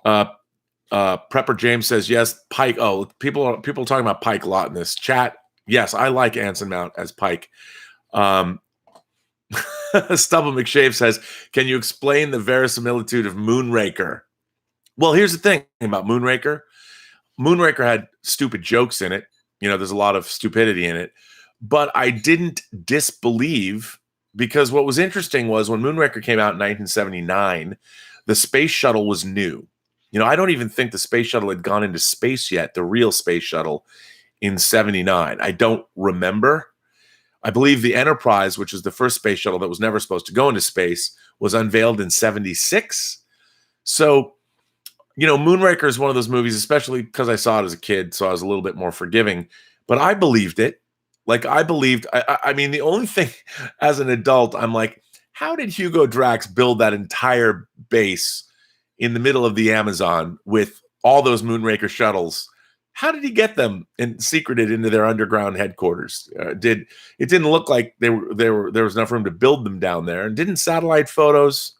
Prepper James says, yes, Pike. Oh, people are talking about Pike a lot in this chat. Yes, I like Anson Mount as Pike. Stubble McShave says, can you explain the verisimilitude of Moonraker? Well, here's the thing about Moonraker. Moonraker had stupid jokes in it. There's a lot of stupidity in it. But I didn't disbelieve, because what was interesting was when Moonraker came out in 1979, the space shuttle was new. I don't even think the space shuttle had gone into space yet, the real space shuttle, in 79. I don't remember. I believe the Enterprise, which was the first space shuttle that was never supposed to go into space, was unveiled in 76. So, Moonraker is one of those movies, especially because I saw it as a kid, so I was a little bit more forgiving. But I believed it. I mean, the only thing as an adult, I'm like, how did Hugo Drax build that entire base in the middle of the Amazon with all those Moonraker shuttles? How did he get them and secreted into their underground headquarters? It didn't look like there was enough room to build them down there. And didn't satellite photos?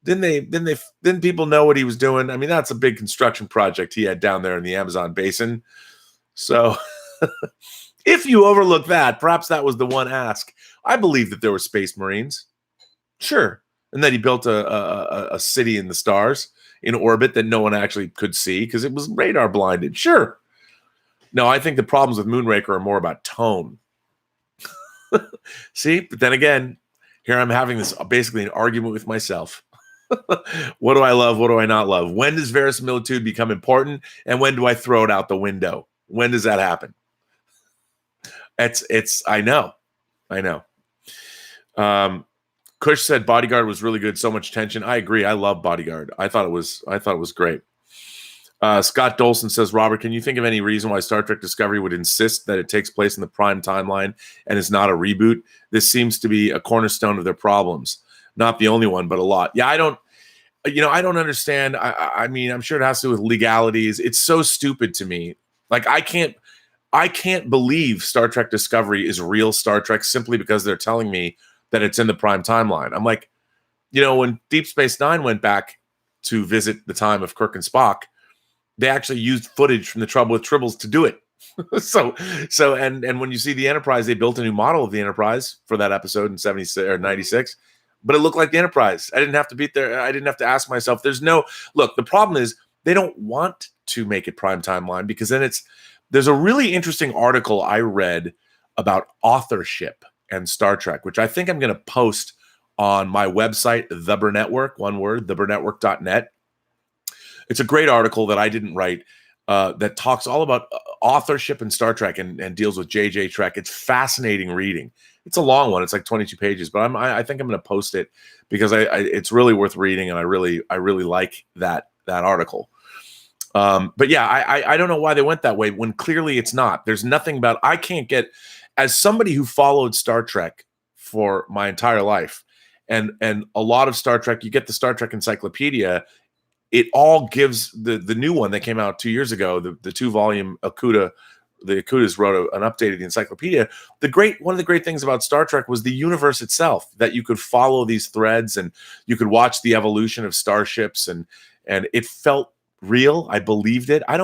Didn't people know what he was doing? I mean, that's a big construction project he had down there in the Amazon basin. So if you overlook that, perhaps that was the one ask. I believe that there were Space Marines. Sure. And then he built a city in the stars in orbit that no one actually could see because it was radar blinded. Sure. No, I think the problems with Moonraker are more about tone. See? But then again, here I'm having this basically an argument with myself. What do I love? What do I not love? When does verisimilitude become important? And when do I throw it out the window? When does that happen? I know. Kush said Bodyguard was really good. So much tension. I agree. I love Bodyguard. I thought it was great. Scott Dolson says, Robert, can you think of any reason why Star Trek Discovery would insist that it takes place in the prime timeline and is not a reboot? This seems to be a cornerstone of their problems. Not the only one, but a lot. Yeah, I don't understand. I mean, I'm sure it has to do with legalities. It's so stupid to me. Like, I can't believe Star Trek Discovery is real Star Trek simply because they're telling me that it's in the prime timeline. I'm like, when Deep Space Nine went back to visit the time of Kirk and Spock, they actually used footage from the Trouble with Tribbles to do it. so when you see the Enterprise, they built a new model of the Enterprise for that episode in 76 or 96, but it looked like the Enterprise. I didn't have to beat there. I didn't have to ask myself. Look, the problem is they don't want to make it prime timeline because then there's a really interesting article I read about authorship and Star Trek, which I think I'm going to post on my website, The BURNETTWORK, one word, theburnetwork.net. It's a great article that I didn't write that talks all about authorship in Star Trek and deals with JJ Trek. It's fascinating reading. It's a long one. It's like 22 pages, but I think I'm going to post it because it's really worth reading, and I really like that article. But yeah, I don't know why they went that way when clearly it's not. There's nothing about, I can't get, as somebody who followed Star Trek for my entire life, and a lot of Star Trek, you get the Star Trek Encyclopedia, it all gives the new one that came out 2 years ago, the 2-volume Akuta, the Akutas wrote an updated encyclopedia. One of the great things about Star Trek was the universe itself, that you could follow these threads and you could watch the evolution of starships, and it felt real. I believed it. I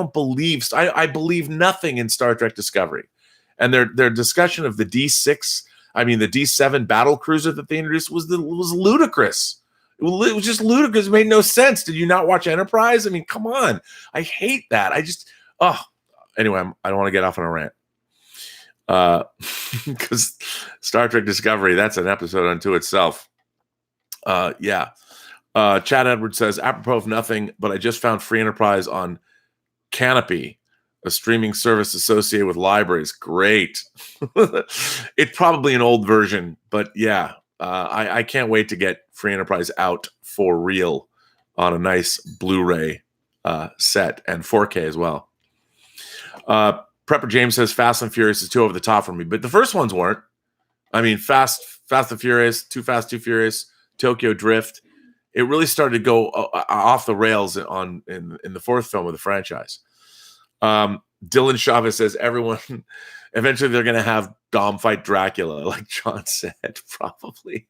believe nothing in Star Trek Discovery. And their discussion of the D6, I mean the D7 battle cruiser that they introduced was ludicrous. It was just ludicrous. It made no sense. Did you not watch Enterprise? I mean, come on. I hate that. Anyway, I don't want to get off on a rant. Because Star Trek Discovery, that's an episode unto itself. Yeah. Chad Edwards says, apropos of nothing, but I just found Free Enterprise on Canopy, a streaming service associated with libraries. Great. It's probably an old version, but yeah, I can't wait to get Free Enterprise out for real on a nice Blu-ray set and 4K as well. Prepper James says Fast and Furious is too over the top for me, but the first ones weren't. I mean, Fast and Furious, Too Fast, Too Furious, Tokyo Drift. It really started to go off the rails in the fourth film of the franchise. Dylan Chavez says everyone eventually they're going to have Dom fight Dracula, like John said, probably.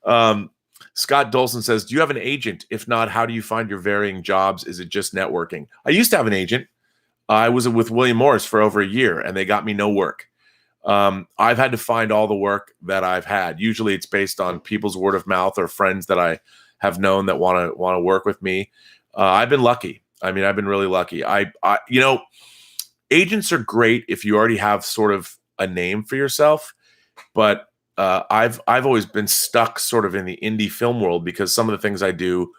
Scott Dolson says, do you have an agent? If not, how do you find your varying jobs? Is it just networking? I used to have an agent. I was with William Morris for over a year, and they got me no work. I've had to find all the work that I've had. Usually it's based on people's word of mouth or friends that I have known that want to work with me. I've been lucky. I mean, I've been really lucky. Agents are great if you already have sort of a name for yourself, but I've always been stuck sort of in the indie film world because some of the things I do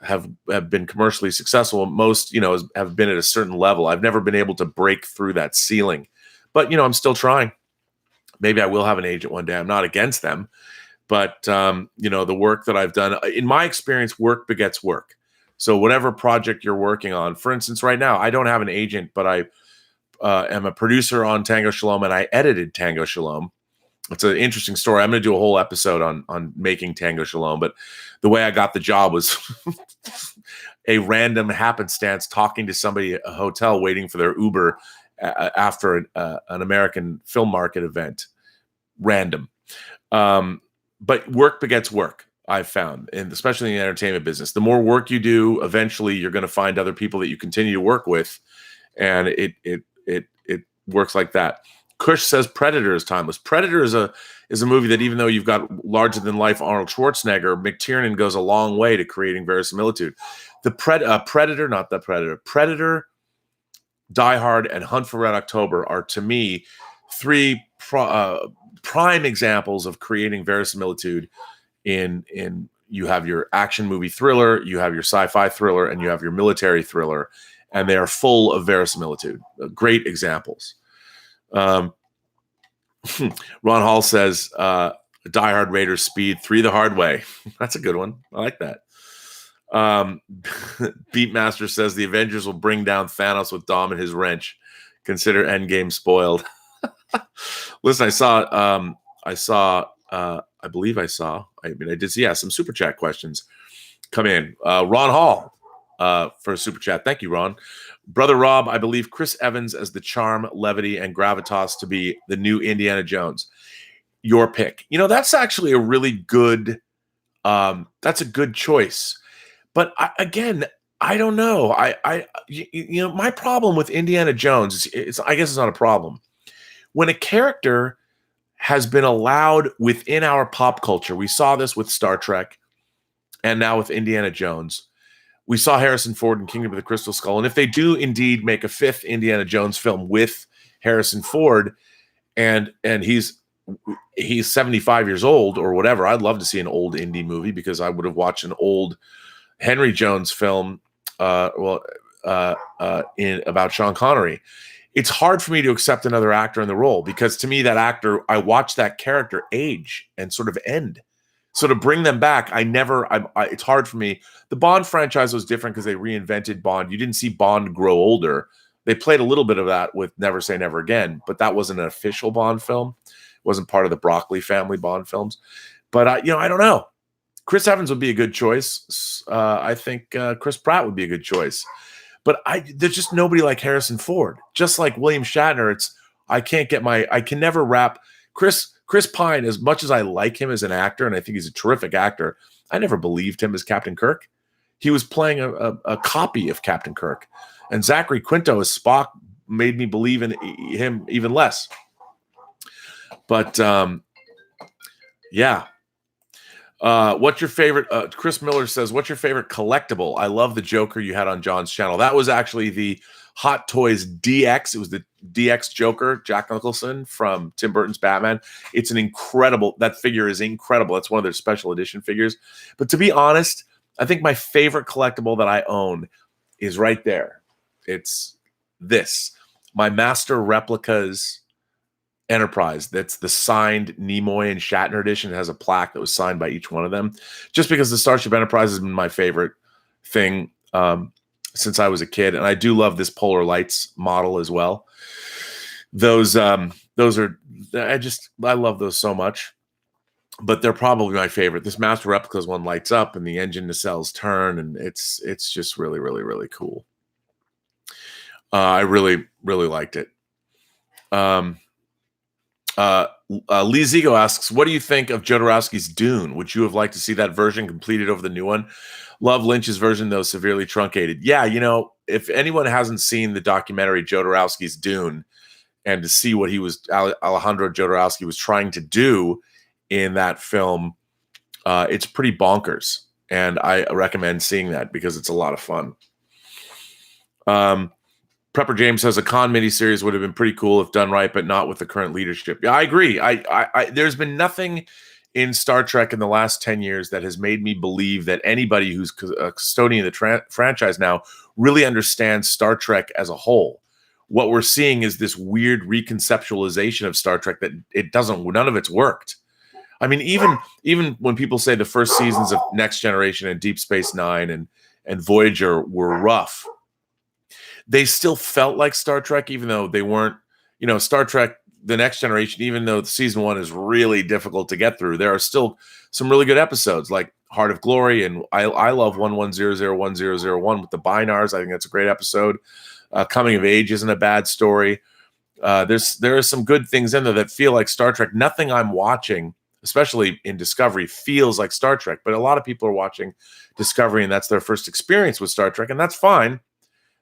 have been commercially successful. Most, have been at a certain level. I've never been able to break through that ceiling, but I'm still trying. Maybe I will have an agent one day. I'm not against them, but the work that I've done, in my experience, work begets work. So whatever project you're working on, for instance, right now, I don't have an agent, but I am a producer on Tango Shalom, and I edited Tango Shalom. It's an interesting story. I'm going to do a whole episode on making Tango Shalom, but the way I got the job was a random happenstance talking to somebody at a hotel waiting for their Uber after an American film market event. Random. But work begets work, I've found, and especially in the entertainment business. The more work you do, eventually you're going to find other people that you continue to work with, and it works like that. Kush says Predator is timeless. Predator is a movie that, even though you've got larger than life Arnold Schwarzenegger, McTiernan goes a long way to creating verisimilitude. The Predator, not the Predator. Predator, Die Hard, and Hunt for Red October are, to me, three prime examples of creating verisimilitude. In you have your action movie thriller, you have your sci-fi thriller, and you have your military thriller, and they are full of verisimilitude. Great examples. Ron Hall says, Die Hard, Raiders, Speed, 3 the hard way. That's a good one. I like that. Beatmaster says the Avengers will bring down Thanos with Dom and his wrench. Consider Endgame spoiled. Listen, I did see some super chat questions come in. Ron Hall for a super chat. Thank you, Ron. Brother Rob, I believe Chris Evans as the charm, levity, and gravitas to be the new Indiana Jones. Your pick. That's actually a really good, that's a good choice. But I don't know. My problem with Indiana Jones is I guess it's not a problem. When a character has been allowed within our pop culture, we saw this with Star Trek, and now with Indiana Jones. We saw Harrison Ford in Kingdom of the Crystal Skull. And if they do indeed make a 5th Indiana Jones film with Harrison Ford, and he's 75 years old or whatever, I'd love to see an old indie movie, because I would have watched an old Henry Jones film about Sean Connery. It's hard for me to accept another actor in the role, because to me, that actor, I watch that character age and sort of end. So to bring them back, it's hard for me. The Bond franchise was different because they reinvented Bond. You didn't see Bond grow older. They played a little bit of that with Never Say Never Again, but that wasn't an official Bond film. It wasn't part of the Broccoli family Bond films. But, I don't know. Chris Evans would be a good choice. I think Chris Pratt would be a good choice. But there's just nobody like Harrison Ford. Just like William Shatner, I can never wrap Chris Pine, as much as I like him as an actor, and I think he's a terrific actor, I never believed him as Captain Kirk. He was playing a copy of Captain Kirk. And Zachary Quinto as Spock made me believe in him even less. But yeah. What's your favorite? Chris Miller says, "What's your favorite collectible?" I love the Joker you had on John's channel. That was actually the Hot Toys DX. It was the DX Joker, Jack Nicholson from Tim Burton's Batman. It's an incredible. That figure is incredible. It's one of their special edition figures. But to be honest, I think my favorite collectible that I own is right there. It's this. My Master Replicas Enterprise. That's the signed Nimoy and Shatner edition. It has a plaque that was signed by each one of them. Just because the Starship Enterprise has been my favorite thing since I was a kid, and I do love this Polar Lights model as well. Those are I love those so much. But they're probably my favorite. This Master Replicas one lights up, and the engine nacelles turn, and it's just really, really, really cool. I really, really liked it. Lee Zigo asks, what do you think of Jodorowsky's Dune? Would you have liked to see that version completed over the new one? Love Lynch's version, though, severely truncated. Yeah, you know, if anyone hasn't seen the documentary Jodorowsky's Dune, and to see what Alejandro Jodorowsky was trying to do in that film, it's pretty bonkers. And I recommend seeing that because it's a lot of fun. Prepper James says a Khan miniseries would have been pretty cool if done right, but not with the current leadership. Yeah, I agree. There's been nothing in Star Trek in the last 10 years that has made me believe that anybody who's a custodian of the franchise now really understands Star Trek as a whole. What we're seeing is this weird reconceptualization of Star Trek that none of it's worked. I mean, even when people say the first seasons of Next Generation and Deep Space Nine and Voyager were rough, they still felt like Star Trek, even though they weren't, you know, Star Trek, The Next Generation, even though season 1 is really difficult to get through, there are still some really good episodes like Heart of Glory. And I love 11001001 with the Binars. I think that's a great episode. Coming of Age isn't a bad story. There are some good things in there that feel like Star Trek. Nothing I'm watching, especially in Discovery, feels like Star Trek, but a lot of people are watching Discovery and that's their first experience with Star Trek. And that's fine.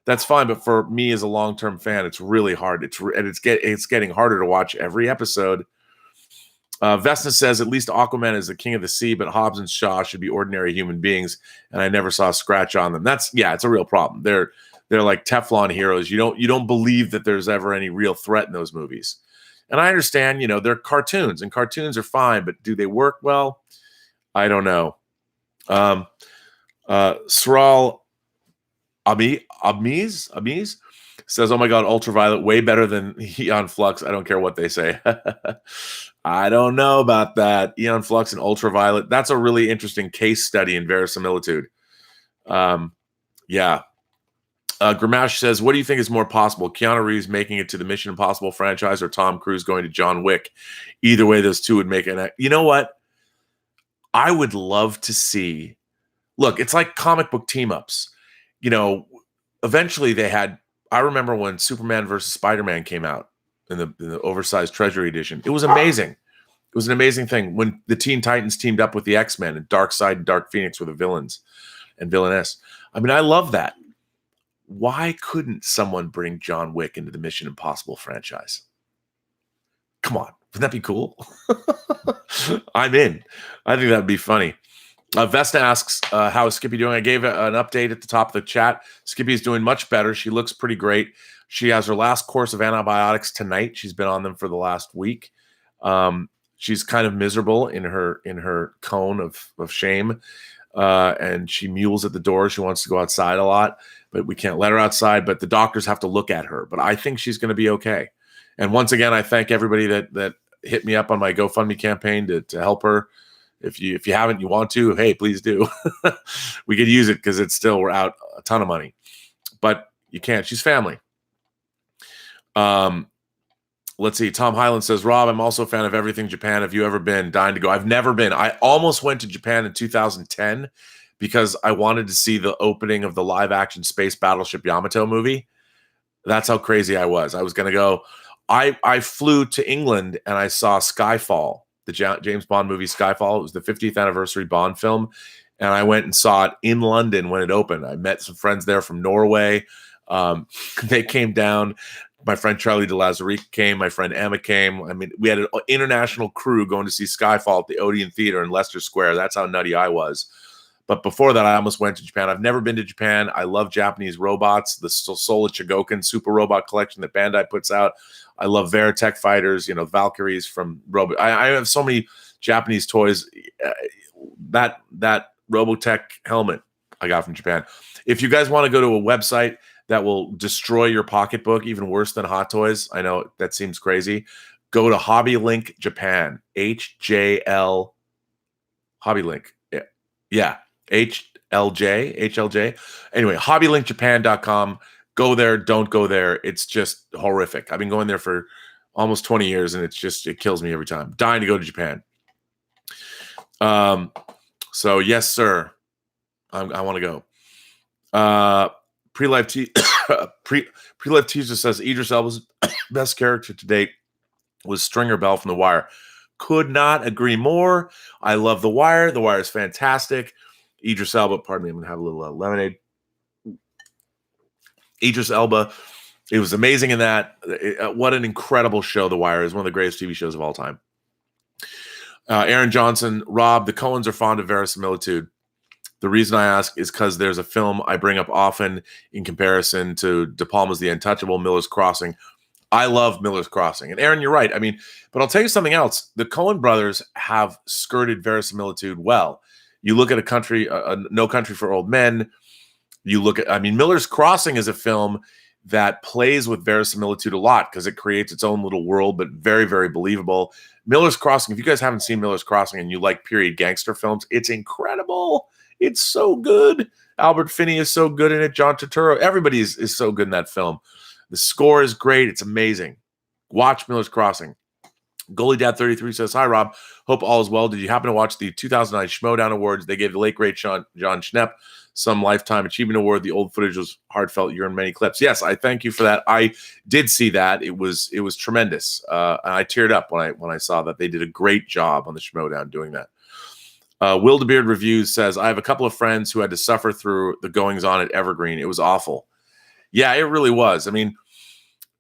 That's fine, but for me as a long-term fan, it's really hard. It's getting harder to watch every episode. Vesna says, at least Aquaman is the king of the sea, but Hobbs and Shaw should be ordinary human beings, and I never saw a scratch on them. It's a real problem. They're like Teflon heroes. You don't believe that there's ever any real threat in those movies. And I understand, you know, they're cartoons, and cartoons are fine, but do they work well? I don't know. Sral Amis says, oh my God, Ultraviolet, way better than Eon Flux. I don't care what they say. I don't know about that. Eon Flux and Ultraviolet. That's a really interesting case study in verisimilitude. Yeah. Gramash says, what do you think is more possible? Keanu Reeves making it to the Mission Impossible franchise or Tom Cruise going to John Wick? Either way, those two would make it. You know what? I would love to see. Look, it's like comic book team-ups. You know, eventually they had, I remember when Superman versus Spider-Man came out in the oversized Treasury edition. It was amazing. It was an amazing thing when the Teen Titans teamed up with the X-Men and Darkseid and Dark Phoenix were the villains and villainess. I mean, I love that. Why couldn't someone bring John Wick into the Mission Impossible franchise? Come on. Wouldn't that be cool? I'm in. I think that would be funny. Vesta asks, how is Skippy doing? I gave an update at the top of the chat. Skippy is doing much better. She looks pretty great. She has her last course of antibiotics tonight. She's been on them for the last week. She's kind of miserable in her cone of shame. And she mules at the door. She wants to go outside a lot, but we can't let her outside. But the doctors have to look at her. But I think she's going to be okay. And once again, I thank everybody that hit me up on my GoFundMe campaign to help her. If you haven't, you want to, hey, please do. We could use it because we're out a ton of money, but you can't. She's family. Let's see. Tom Highland says, Rob, I'm also a fan of everything Japan. Have you ever been? Dying to go. I've never been. I almost went to Japan in 2010 because I wanted to see the opening of the live action space battleship Yamato movie. That's how crazy I was. I was going to go. I flew to England and I saw Skyfall, the James Bond movie Skyfall. It was the 50th anniversary Bond film. And I went and saw it in London when it opened. I met some friends there from Norway. They came down. My friend Charlie de Lazarica came. My friend Emma came. I mean, we had an international crew going to see Skyfall at the Odeon Theater in Leicester Square. That's how nutty I was. But before that, I almost went to Japan. I've never been to Japan. I love Japanese robots, the Soul of Chogokin super robot collection that Bandai puts out. I love Veritech fighters, you know, Valkyries from Robot. I have so many Japanese toys. That Robotech helmet I got from Japan. If you guys want to go to a website that will destroy your pocketbook, even worse than Hot Toys, I know that seems crazy, go to Hobby Link Japan, HJL, Hobby Link. Yeah. HLJ. Anyway, hobbylinkjapan.com. Go there, don't go there. It's just horrific. I've been going there for almost 20 years, and it kills me every time. Dying to go to Japan. So yes, sir. I want to go. Pre-live teaser says Idris Elba's best character to date was Stringer Bell from The Wire. Could not agree more. I love The Wire. The Wire is fantastic. Idris Elba, pardon me, I'm going to have a little lemonade. Idris Elba, it was amazing in that. What an incredible show The Wire is. One of the greatest TV shows of all time. Aaron Johnson, Rob, the Coens are fond of verisimilitude. The reason I ask is because there's a film I bring up often in comparison to De Palma's The Untouchable, Miller's Crossing. I love Miller's Crossing. And Aaron, you're right. I mean, but I'll tell you something else. The Coen brothers have skirted verisimilitude well. You look at a country, No Country for Old Men. You look at, I mean, Miller's Crossing is a film that plays with verisimilitude a lot because it creates its own little world, but very, very believable. Miller's Crossing, if you guys haven't seen Miller's Crossing and you like period gangster films, it's incredible. It's so good. Albert Finney is so good in it. John Turturro, everybody is so good in that film. The score is great. It's amazing. Watch Miller's Crossing. Goalie Dad 33 says, hi, Rob. Hope all is well. Did you happen to watch the 2009 Schmodown Awards? They gave the late, great John Schnepp some Lifetime Achievement Award. The old footage was heartfelt. You're in many clips. Yes, I thank you for that. I did see that. It was tremendous. And I teared up when I saw that. They did a great job on the Schmodown doing that. Will the Beard Reviews says, I have a couple of friends who had to suffer through the goings-on at Evergreen. It was awful. Yeah, it really was. I mean,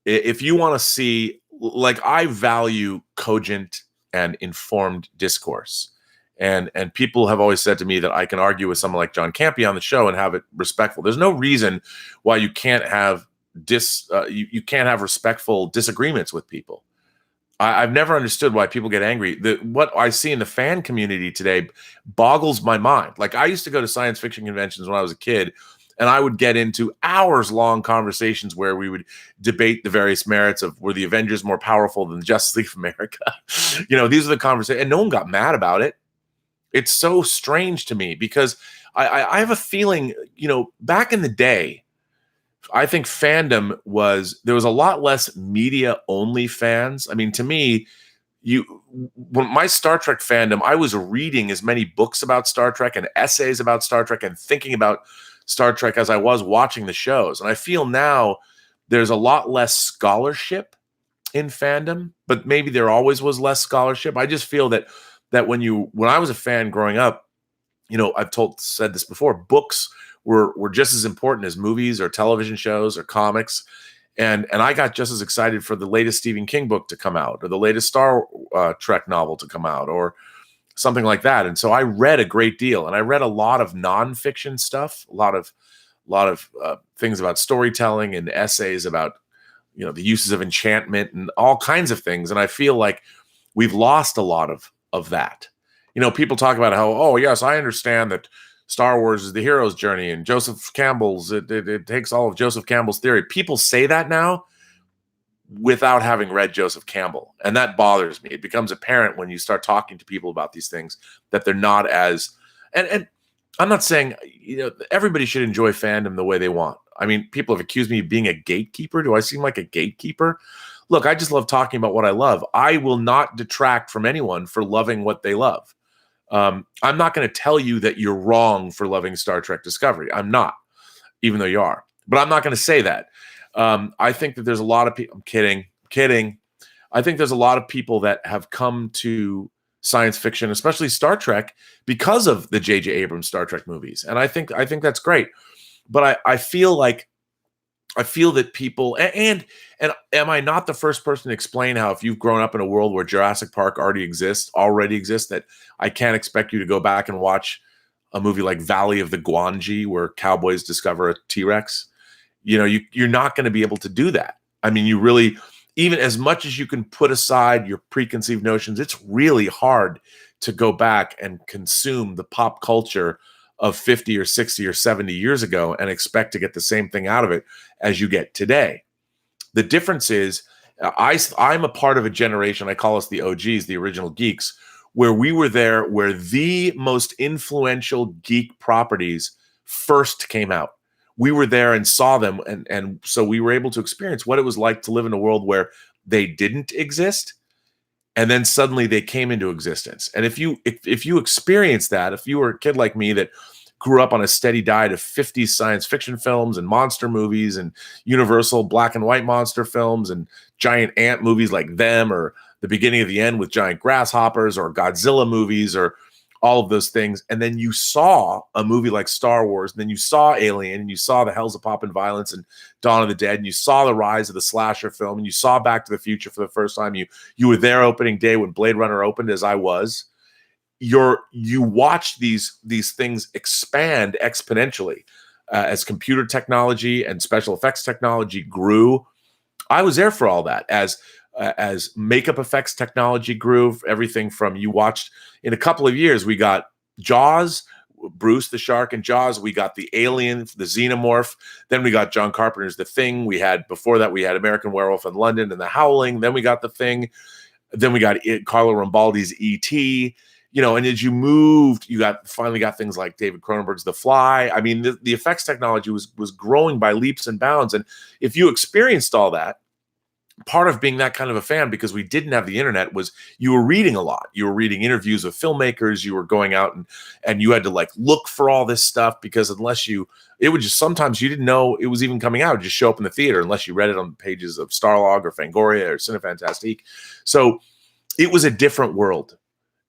if you want to see, like, I value cogent and informed discourse. And people have always said to me that I can argue with someone like John Campea on the show and have it respectful. There's no reason why you can't have you can't have respectful disagreements with people. I've never understood why people get angry. What I see in the fan community today boggles my mind. Like, I used to go to science fiction conventions when I was a kid, and I would get into hours-long conversations where we would debate the various merits of, were the Avengers more powerful than the Justice League of America? You know, these are the conversations, and no one got mad about it. It's so strange to me because I have a feeling, you know, back in the day, I think fandom there was a lot less media-only fans. I mean, to me, when my Star Trek fandom, I was reading as many books about Star Trek and essays about Star Trek and thinking about Star Trek as I was watching the shows. And I feel now there's a lot less scholarship in fandom, but maybe there always was less scholarship. I just feel that when I was a fan growing up, you know, said this before, books were just as important as movies or television shows or comics. And I got just as excited for the latest Stephen King book to come out or the latest Star Trek novel to come out or something like that. And so I read a great deal, and I read a lot of nonfiction stuff, a lot of things about storytelling and essays about, you know, the uses of enchantment and all kinds of things. And I feel like we've lost a lot of that. You know, people talk about how, oh yes, I understand that Star Wars is the hero's journey and Joseph Campbell's, it takes all of Joseph Campbell's theory. People say that now without having read Joseph Campbell. And that bothers me. It becomes apparent when you start talking to people about these things that they're not as, and I'm not saying, you know, everybody should enjoy fandom the way they want. I mean, people have accused me of being a gatekeeper. Do I seem like a gatekeeper? Look, I just love talking about what I love. I will not detract from anyone for loving what they love. I'm not going to tell you that you're wrong for loving Star Trek Discovery. I'm not, even though you are. But I'm not going to say that. I think that there's a lot of people. I'm kidding. I think there's a lot of people that have come to science fiction, especially Star Trek, because of the J.J. Abrams Star Trek movies, and I think that's great. But I feel like I feel that people and am I not the first person to explain how if you've grown up in a world where Jurassic Park already exists, that I can't expect you to go back and watch a movie like Valley of the Gwangi where cowboys discover a T-Rex. You know, you're not going to be able to do that. I mean, you really, even as much as you can put aside your preconceived notions, it's really hard to go back and consume the pop culture of 50 or 60 or 70 years ago and expect to get the same thing out of it as you get today. The difference is I'm a part of a generation, I call us the OGs, the original geeks, where we were there where the most influential geek properties first came out. We were there and saw them, and so we were able to experience what it was like to live in a world where they didn't exist, and then suddenly they came into existence. And if you experience that, if you were a kid like me that grew up on a steady diet of 50s science fiction films and monster movies and Universal black and white monster films and giant ant movies like Them, or The Beginning of the End with giant grasshoppers, or Godzilla movies, or all of those things, and then you saw a movie like Star Wars, and then you saw Alien, and you saw the Hells of Pop and Violence and Dawn of the Dead, and you saw the rise of the slasher film, and you saw Back to the Future for the first time. You were there opening day when Blade Runner opened, as I was. You watched these things expand exponentially as computer technology and special effects technology grew. I was there for all that. As makeup effects technology grew, everything from, you watched in a couple of years, we got Jaws, Bruce the shark and Jaws, we got the Alien, the Xenomorph, then we got John Carpenter's The Thing, before that we had American Werewolf in London and The Howling, then we got The Thing, then we got Carlo Rambaldi's E.T., you know, and as you moved, finally got things like David Cronenberg's The Fly. I mean, the effects technology was growing by leaps and bounds, and if you experienced all that, part of being that kind of a fan, because we didn't have the internet, was you were reading a lot. You were reading interviews with filmmakers. You were going out and you had to like look for all this stuff, because it would just, sometimes you didn't know it was even coming out. It would just show up in the theater unless you read it on the pages of Starlog or Fangoria or Cinefantastique. So it was a different world.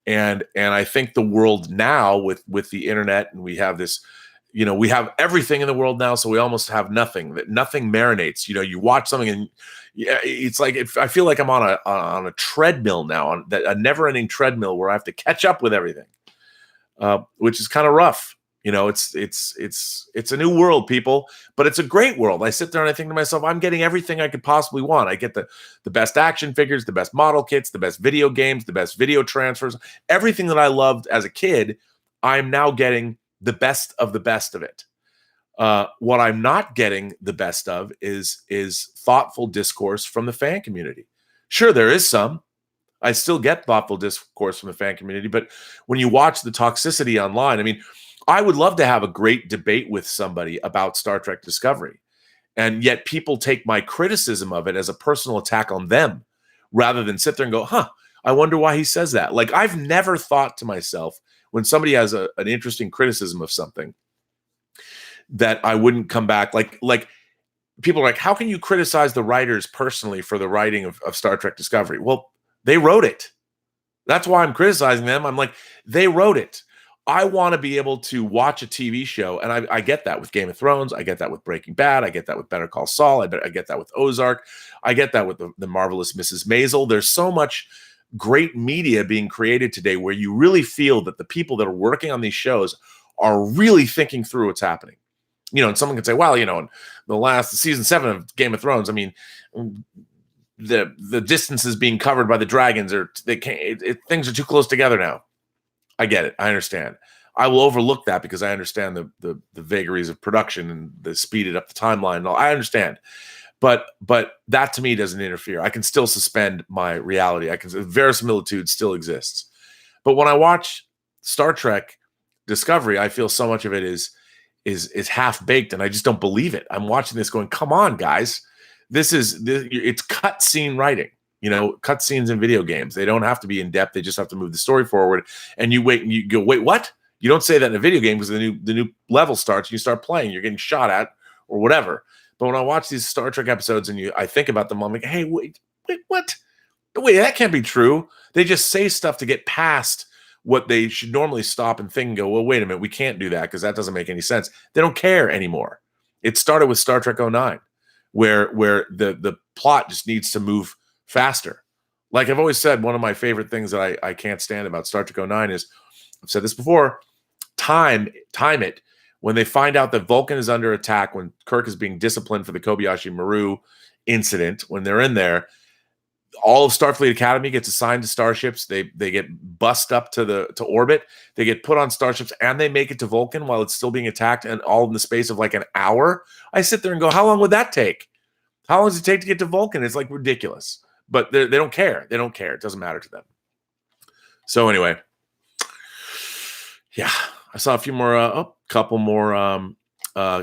And I think the world now with the internet, and we have this, you know, we have everything in the world now, so we almost have nothing. That nothing marinates. You know, you watch something and it's like, I feel like I'm on a treadmill now, on a never-ending treadmill where I have to catch up with everything, which is kind of rough. You know, it's a new world, people, but it's a great world. I sit there and I think to myself, I'm getting everything I could possibly want. I get the best action figures, the best model kits, the best video games, the best video transfers, everything that I loved as a kid. I'm now getting the best of it. What I'm not getting the best of is thoughtful discourse from the fan community. Sure, there is some. I still get thoughtful discourse from the fan community, but when you watch the toxicity online, I mean, I would love to have a great debate with somebody about Star Trek Discovery, and yet people take my criticism of it as a personal attack on them, rather than sit there and go, I wonder why he says that. Like, I've never thought to myself, when somebody has an interesting criticism of something, that I wouldn't come back. Like people are like, how can you criticize the writers personally for the writing of Star Trek Discovery? Well, they wrote it. That's why I'm criticizing them. I'm like, they wrote it. I want to be able to watch a TV show, and I get that with Game of Thrones. I get that with Breaking Bad. I get that with Better Call Saul. I get that with Ozark. I get that with the Marvelous Mrs. Maisel. There's so much great media being created today where you really feel that the people that are working on these shows are really thinking through what's happening. You know, and someone can say, well, you know, in the season 7 of Game of Thrones, I mean, the distances being covered by the dragons, or things are too close together now. I get it. I understand. I will overlook that because I understand the vagaries of production and the speeded up the timeline and all. I understand. But that to me doesn't interfere. I can still suspend my reality. Verisimilitude still exists. But when I watch Star Trek Discovery, I feel so much of it is half baked, and I just don't believe it. I'm watching this going, come on, guys. It's cutscene writing. You know, cutscenes in video games. They don't have to be in depth. They just have to move the story forward. And you wait and you go, wait, what? You don't say that in a video game, because the new level starts and you start playing. You're getting shot at or whatever. But when I watch these Star Trek episodes and I think about them, I'm like, hey, wait, what? Wait, that can't be true. They just say stuff to get past what they should normally stop and think and go, well, wait a minute, we can't do that because that doesn't make any sense. They don't care anymore. It started with Star Trek 09. where the plot just needs to move faster. Like I've always said, one of my favorite things that I can't stand about Star Trek 09 is, I've said this before, time it. When they find out that Vulcan is under attack, when Kirk is being disciplined for the Kobayashi Maru incident, when they're in there, all of Starfleet Academy gets assigned to starships. They get bussed up to orbit. They get put on starships and they make it to Vulcan while it's still being attacked, and all in the space of like an hour. I sit there and go, how long would that take? How long does it take to get to Vulcan? It's like ridiculous. But they don't care. They don't care. It doesn't matter to them. So anyway, yeah, I saw a few more, couple more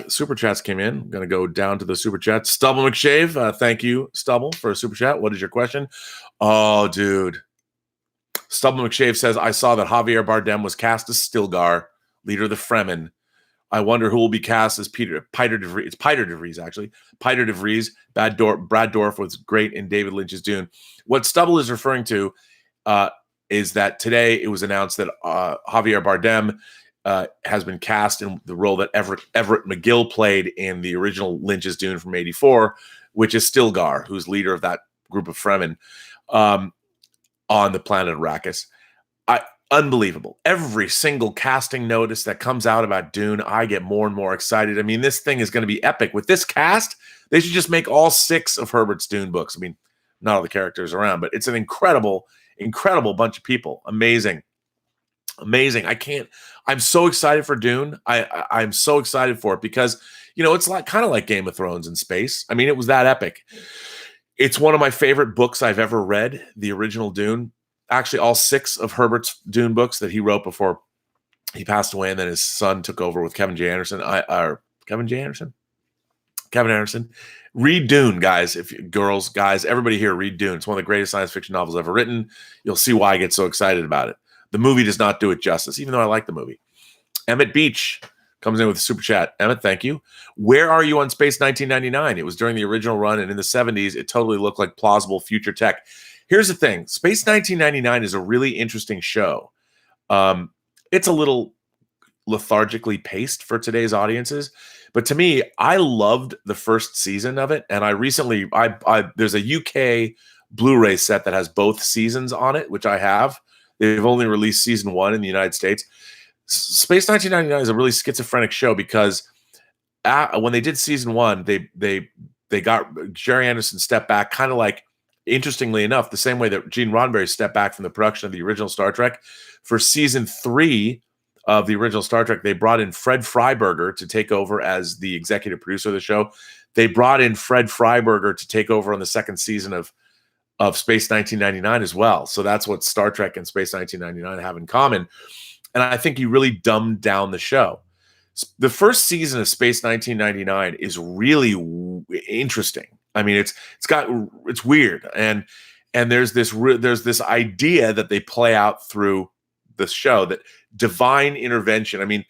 super chats came in. I'm going to go down to the super chat. Stubble McShave, thank you, Stubble, for a super chat. What is your question? Oh, dude. Stubble McShave says, I saw that Javier Bardem was cast as Stilgar, leader of the Fremen. I wonder who will be cast as Piter de Vries. It's Piter de Vries, actually. Piter de Vries. Brad Dourif was great in David Lynch's Dune. What Stubble is referring to is that today it was announced that Javier Bardem has been cast in the role that Everett McGill played in the original Lynch's Dune from '84, which is Stilgar, who's leader of that group of Fremen on the planet Arrakis. Unbelievable. Every single casting notice that comes out about Dune, I get more and more excited. I mean, this thing is going to be epic. With this cast, they should just make all 6 of Herbert's Dune books. I mean, not all the characters around, but it's an incredible bunch of people. Amazing. I'm so excited for Dune. I'm so excited for it because, it's like kind of like Game of Thrones in space. I mean, it was that epic. It's one of my favorite books I've ever read, the original Dune. Actually, all 6 of Herbert's Dune books that he wrote before he passed away, and then his son took over with Kevin Anderson. Read Dune, guys. Guys, everybody here, read Dune. It's one of the greatest science fiction novels ever written. You'll see why I get so excited about it. The movie does not do it justice, even though I like the movie. Emmett Beach comes in with a super chat. Emmett, thank you. Where are you on Space 1999? It was during the original run, and in the 70s, it totally looked like plausible future tech. Here's the thing. Space 1999 is a really interesting show. It's a little lethargically paced for today's audiences. But to me, I loved the first season of it. And I recently, there's a UK Blu-ray set that has both seasons on it, which I have. They've only released season 1 in the United States. Space 1999 is a really schizophrenic show because when they did season 1, they got Jerry Anderson stepped back, kind of like, interestingly enough, the same way that Gene Roddenberry stepped back from the production of the original Star Trek. For season 3 of the original Star Trek, they brought in Fred Freiberger to take over as the executive producer of the show. They brought in Fred Freiberger to take over on the second season of Space 1999 as well. So that's what Star Trek and Space 1999 have in common. And I think he really dumbed down the show. The first season of Space 1999 is really interesting. I mean, it's weird, and there's this idea that they play out through the show that divine intervention. I mean,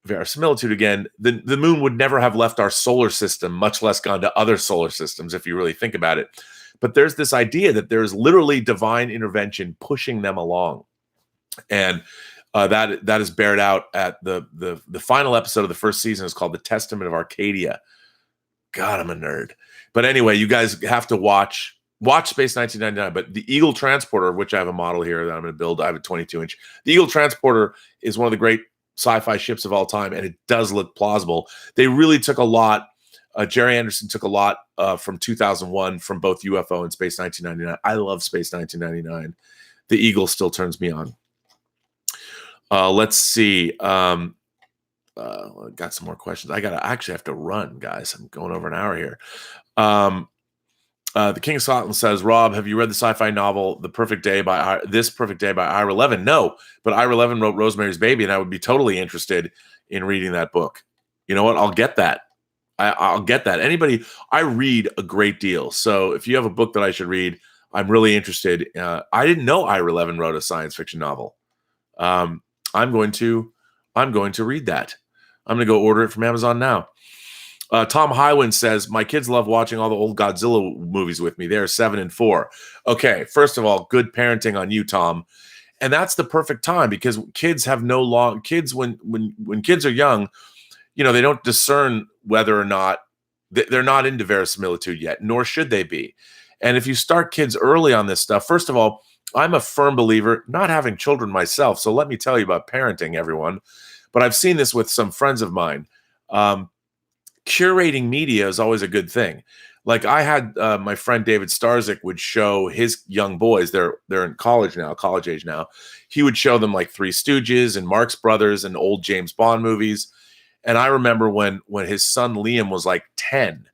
verisimilitude again. The moon would never have left our solar system, much less gone to other solar systems, if you really think about it. But there's this idea that there's literally divine intervention pushing them along, and that is bared out at the final episode of the first season. Is called The Testament of Arcadia. God, I'm a nerd. But anyway, you guys have to watch Space 1999. But the Eagle Transporter, which I have a model here that I'm going to build, I have a 22-inch. The Eagle Transporter is one of the great sci-fi ships of all time, and it does look plausible. They really took a lot. Jerry Anderson took a lot from 2001 from both UFO and Space 1999. I love Space 1999. The Eagle still turns me on. Let's see. Got some more questions. I actually have to run, guys. I'm going over an hour here. The King of Scotland says, Rob, have you read the sci-fi novel This Perfect Day by Ira Levin? No, but Ira Levin wrote Rosemary's Baby, and I would be totally interested in reading that book. You know what? I'll get that. I'll get that. I read a great deal. So if you have a book that I should read, I'm really interested. I didn't know Ira Levin wrote a science fiction novel. I'm going to read that. I'm going to go order it from Amazon now. Tom Hyland says, my kids love watching all the old Godzilla movies with me. They're 7 and 4. Okay, first of all, good parenting on you, Tom. And that's the perfect time because kids have when kids are young, they don't discern whether or not they're not into verisimilitude yet, nor should they be. And if you start kids early on this stuff, first of all, I'm a firm believer, not having children myself, so let me tell you about parenting, everyone. But I've seen this with some friends of mine. Curating media is always a good thing. Like I had my friend David Starzyk would show his young boys, they're in college now, college age now. He would show them like Three Stooges and Marx Brothers and old James Bond movies. And I remember when his son Liam was like 10,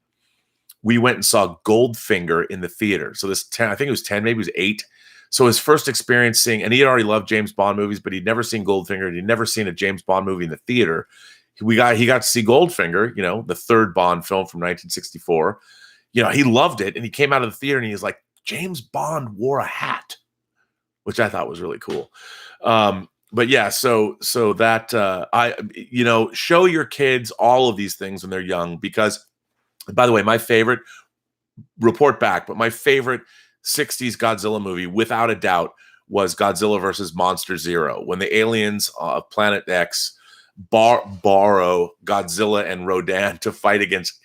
we went and saw Goldfinger in the theater. So this 10, I think it was 10, maybe it was 8. So his first experience seeing, and he had already loved James Bond movies, but he'd never seen Goldfinger. He'd never seen a James Bond movie in the theater. He got to see Goldfinger, you know, the third Bond film from 1964. You know, he loved it. And he came out of the theater and he was like, James Bond wore a hat, which I thought was really cool. But yeah, so that show your kids all of these things when they're young, because by the way, my favorite, report back, but my favorite 60s Godzilla movie, without a doubt, was Godzilla versus Monster Zero, when the aliens of Planet X borrow Godzilla and Rodan to fight against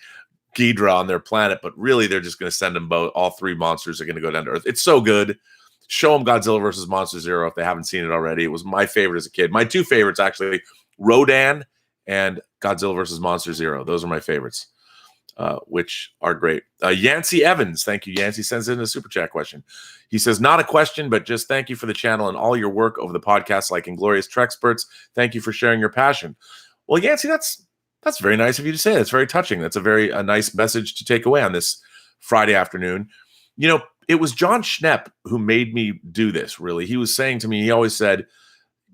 Ghidra on their planet, but really they're just going to send them both. All three monsters are going to go down to Earth. It's so good. Show them Godzilla versus Monster Zero if they haven't seen it already. It was my favorite as a kid. My two favorites, actually, Rodan and Godzilla versus Monster Zero. Those are my favorites. Which are great. Yancey Evans, thank you. Yancey sends in a super chat question. He says, not a question, but just thank you for the channel and all your work over the podcast, like Inglorious Trexperts. Thank you for sharing your passion. Well, Yancey, that's very nice of you to say. That's very touching. That's a nice message to take away on this Friday afternoon. You know, it was John Schnepp who made me do this, really. He was saying to me, he always said,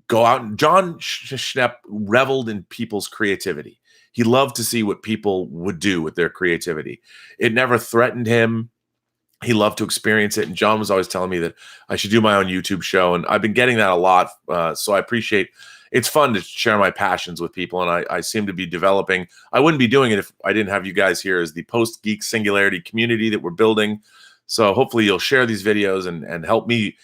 go out. And John Schnepp reveled in people's creativity. He loved to see what people would do with their creativity. It never threatened him. He loved to experience it. And John was always telling me that I should do my own YouTube show. And I've been getting that a lot. So I appreciate, it's fun to share my passions with people. And I seem to be developing. I wouldn't be doing it if I didn't have you guys here as the post-geek singularity community that we're building. So hopefully you'll share these videos and help me,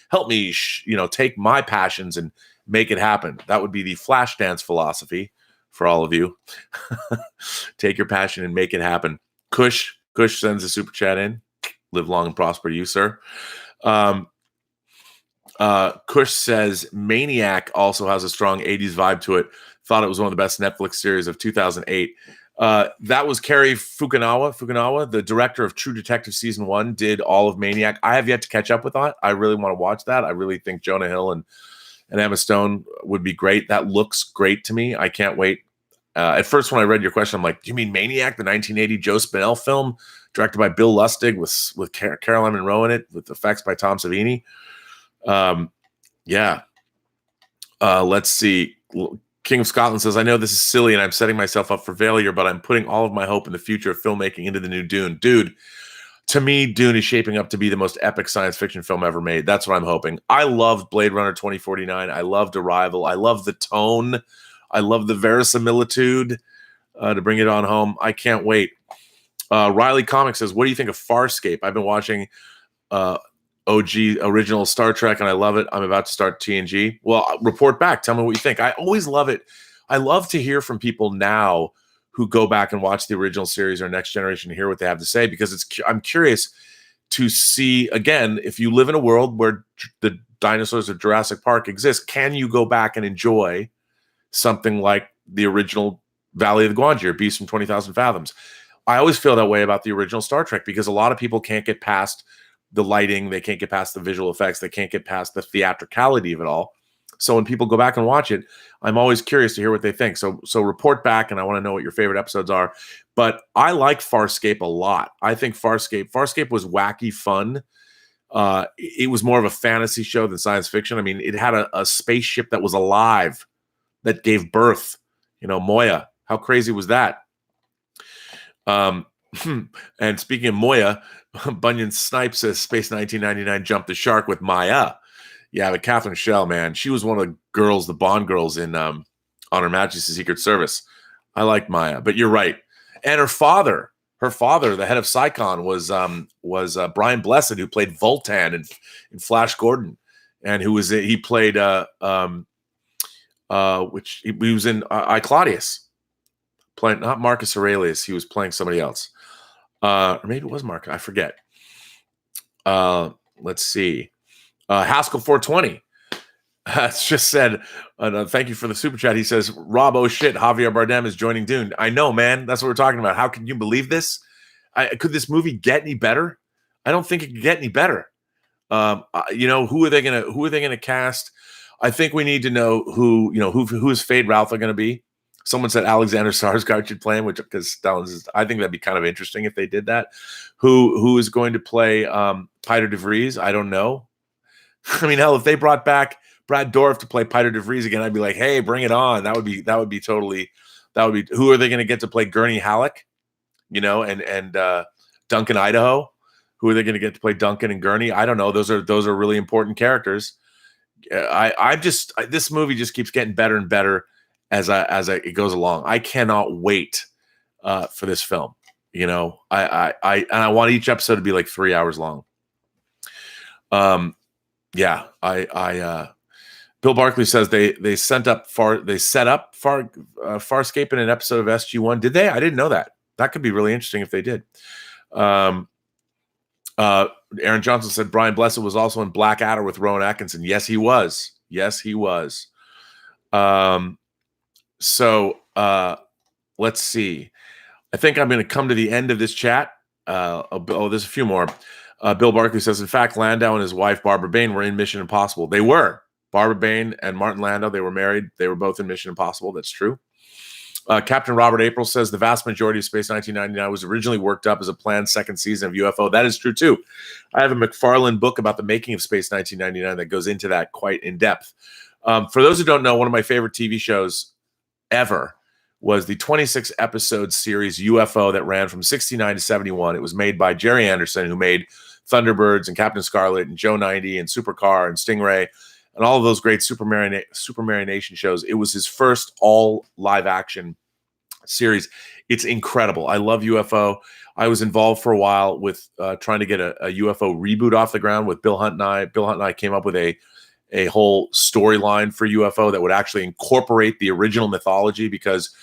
take my passions and make it happen. That would be the Flashdance philosophy. For all of you, take your passion and make it happen. Kush sends a super chat in. Live long and prosper to you, sir. Kush says Maniac also has a strong 80s vibe to it. Thought it was one of the best Netflix series of 2008. That was Cary Fukunawa, the director of True Detective Season 1, did all of Maniac. I have yet to catch up with that. I really want to watch that. I really think Jonah Hill and Emma Stone would be great. That looks great to me. I can't wait. At first, when I read your question, I'm like, do you mean Maniac, the 1980 Joe Spinell film, directed by Bill Lustig with Caroline Munro in it, with effects by Tom Savini? Let's see. King of Scotland says, I know this is silly and I'm setting myself up for failure, but I'm putting all of my hope in the future of filmmaking into the new Dune. Dude, to me, Dune is shaping up to be the most epic science fiction film ever made. That's what I'm hoping. I loved Blade Runner 2049. I loved Arrival. I love the tone. I love the verisimilitude to bring it on home. I can't wait. Riley Comics says, what do you think of Farscape? I've been watching OG original Star Trek and I love it. I'm about to start TNG. Well, report back. Tell me what you think. I always love it. I love to hear from people now who go back and watch the original series or Next Generation to hear what they have to say, because I'm curious to see, again, if you live in a world where the dinosaurs of Jurassic Park exist, can you go back and enjoy something like the original Valley of the Guangier, Beast from 20,000 Fathoms? I always feel that way about the original Star Trek, because a lot of people can't get past the lighting, they can't get past the visual effects, they can't get past the theatricality of it all. So when people go back and watch it, I'm always curious to hear what they think. So report back, and I want to know what your favorite episodes are. But I like Farscape a lot. I think Farscape was wacky fun. It was more of a fantasy show than science fiction. I mean, it had a spaceship that was alive, that gave birth. Moya. How crazy was that? And speaking of Moya, Bunyan Snipe says Space 1999 jumped the shark with Maya. Yeah, but Catherine Schell, man, she was one of the girls, the Bond girls in On Her Majesty's Secret Service. I liked Maya, but you're right. And her father, the head of Psychon, was Brian Blessed, who played Voltan in Flash Gordon, and he played he was in I Claudius, playing not Marcus Aurelius. He was playing somebody else. Or maybe it was Mark. I forget. Let's see. Haskell 420 has just said, thank you for the super chat. He says, Rob, oh shit, Javier Bardem is joining Dune. I know, man. That's what we're talking about. How can you believe this? Could this movie get any better? I don't think it could get any better. Who are they gonna cast? I think we need to know who's Fade Ralph are gonna be. Someone said Alexander Skarsgård should play him, because I think that'd be kind of interesting if they did that. Who is going to play Peter de Vries? I don't know. I mean, hell, if they brought back Brad Dourif to play Peter de Vries again, I'd be like, hey, bring it on. That would be who are they going to get to play Gurney Halleck? And Duncan Idaho. Who are they going to get to play Duncan and Gurney? I don't know. Those are really important characters. This movie just keeps getting better and better as it goes along. I cannot wait for this film. I want each episode to be like 3 hours long. Bill Barkley says they set up Farscape in an episode of SG-1. Did they? I didn't know that. That could be really interesting if they did. Aaron Johnson said Brian Blessed was also in Blackadder with Rowan Atkinson. Yes, he was. Let's see. I think I'm going to come to the end of this chat. There's a few more. Bill Barkley says, in fact, Landau and his wife, Barbara Bain, were in Mission Impossible. They were. Barbara Bain and Martin Landau, they were married. They were both in Mission Impossible. That's true. Captain Robert April says the vast majority of Space 1999 was originally worked up as a planned second season of UFO. That is true, too. I have a McFarlane book about the making of Space 1999 that goes into that quite in depth. For those who don't know, one of my favorite TV shows ever was the 26-episode series UFO that ran from 69 to 71. It was made by Jerry Anderson, who made Thunderbirds and Captain Scarlet and Joe 90 and Supercar and Stingray and all of those great Super Mary Nation shows. It was his first all live-action series. It's incredible. I love UFO. I was involved for a while with trying to get a UFO reboot off the ground with Bill Hunt and I. Bill Hunt and I came up with a whole storyline for UFO that would actually incorporate the original mythology, because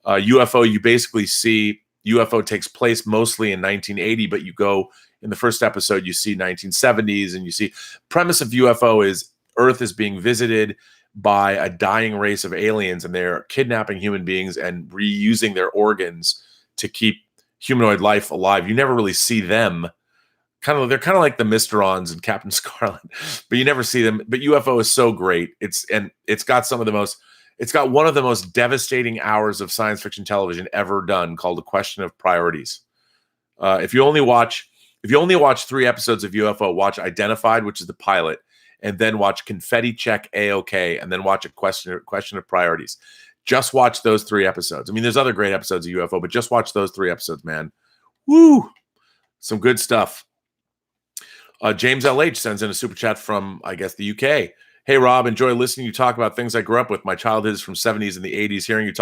UFO, you basically see UFO takes place mostly in 1980, but you go in the first episode, you see 1970s, and you see premise of UFO is Earth is being visited by a dying race of aliens, and they're kidnapping human beings and reusing their organs to keep humanoid life alive. You never really see them. They're kind of like the Mysterons and Captain Scarlet, but you never see them. But UFO is so great. It's got one of the most devastating hours of science fiction television ever done, called A Question of Priorities. If you only watch 3 episodes of UFO, watch Identified, which is the pilot, and then watch Confetti Check A-OK, and then watch A Question of Priorities. Just watch those 3 episodes. I mean, there's other great episodes of UFO, but just watch those 3 episodes, man. Woo! Some good stuff. James LH sends in a super chat from, I guess, the UK. Hey, Rob, enjoy listening you talk about things I grew up with. My childhood is from 70s and the 80s. Hearing you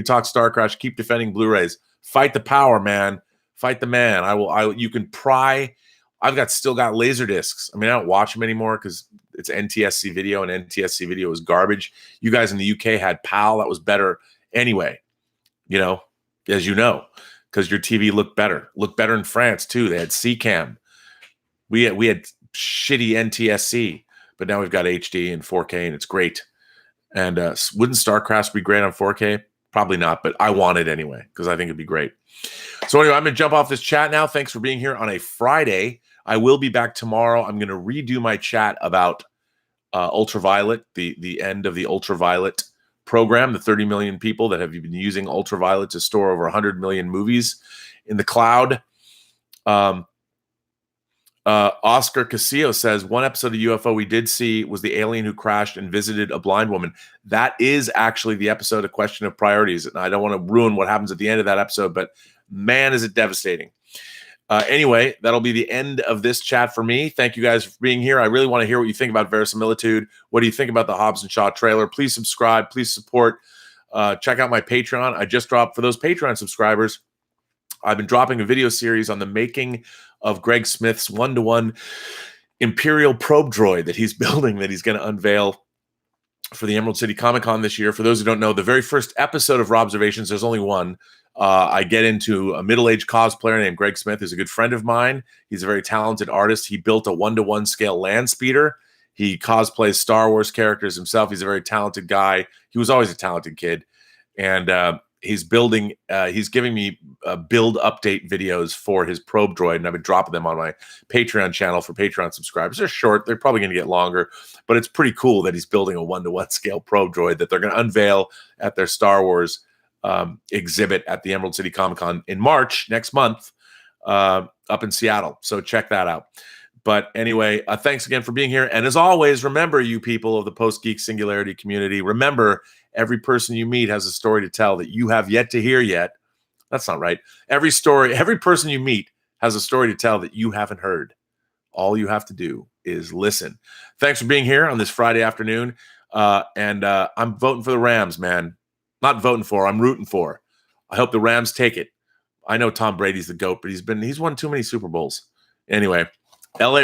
talk Star Crash, keep defending Blu-rays. Fight the power, man. Fight the man. You can pry. Still got laser discs. I mean, I don't watch them anymore because it's NTSC video, and NTSC video is garbage. You guys in the UK had PAL. That was better anyway, as you know, because your TV looked better. Looked better in France, too. They had CCAM. We had shitty NTSC, but now we've got HD and 4K, and it's great. And wouldn't StarCraft be great on 4K? Probably not, but I want it anyway because I think it'd be great. So anyway, I'm going to jump off this chat now. Thanks for being here on a Friday. I will be back tomorrow. I'm going to redo my chat about Ultraviolet, the end of the Ultraviolet program, the 30 million people that have been using Ultraviolet to store over 100 million movies in the cloud. Oscar Casillo says, one episode of UFO we did see was the alien who crashed and visited a blind woman. That is actually the episode, A Question of Priorities. And I don't want to ruin what happens at the end of that episode, but man, is it devastating. Anyway, that'll be the end of this chat for me. Thank you guys for being here. I really want to hear what you think about Verisimilitude. What do you think about the Hobbs and Shaw trailer? Please subscribe. Please support. Check out my Patreon. I just dropped, for those Patreon subscribers, I've been dropping a video series on the making of Greg Smith's one-to-one Imperial probe droid that he's building, that he's going to unveil for the Emerald City Comic Con this year. For those who don't know, the very first episode of ROBSERVATIONS, there's only one, I get into a middle-aged cosplayer named Greg Smith, who's a good friend of mine. He's a very talented artist. He built a 1-to-1 scale land speeder. He cosplays Star Wars characters himself. He's a very talented guy. He was always a talented kid. And he's giving me build update videos for his probe droid, and I've been dropping them on my Patreon channel for Patreon subscribers. They're short. They're probably going to get longer, but it's pretty cool that he's building a 1-to-1 scale probe droid that they're going to unveil at their Star Wars exhibit at the Emerald City Comic Con in March next month up in Seattle. So check that out. But anyway, thanks again for being here. And as always, remember, you people of the Post-Geek Singularity community, remember, every person you meet has a story to tell that you have yet to hear yet. That's not right. Every person you meet has a story to tell that you haven't heard. All you have to do is listen. Thanks for being here on this Friday afternoon. And I'm voting for the Rams, man. Not voting for, I'm rooting for. I hope the Rams take it. I know Tom Brady's the GOAT, but he's won too many Super Bowls. Anyway, LA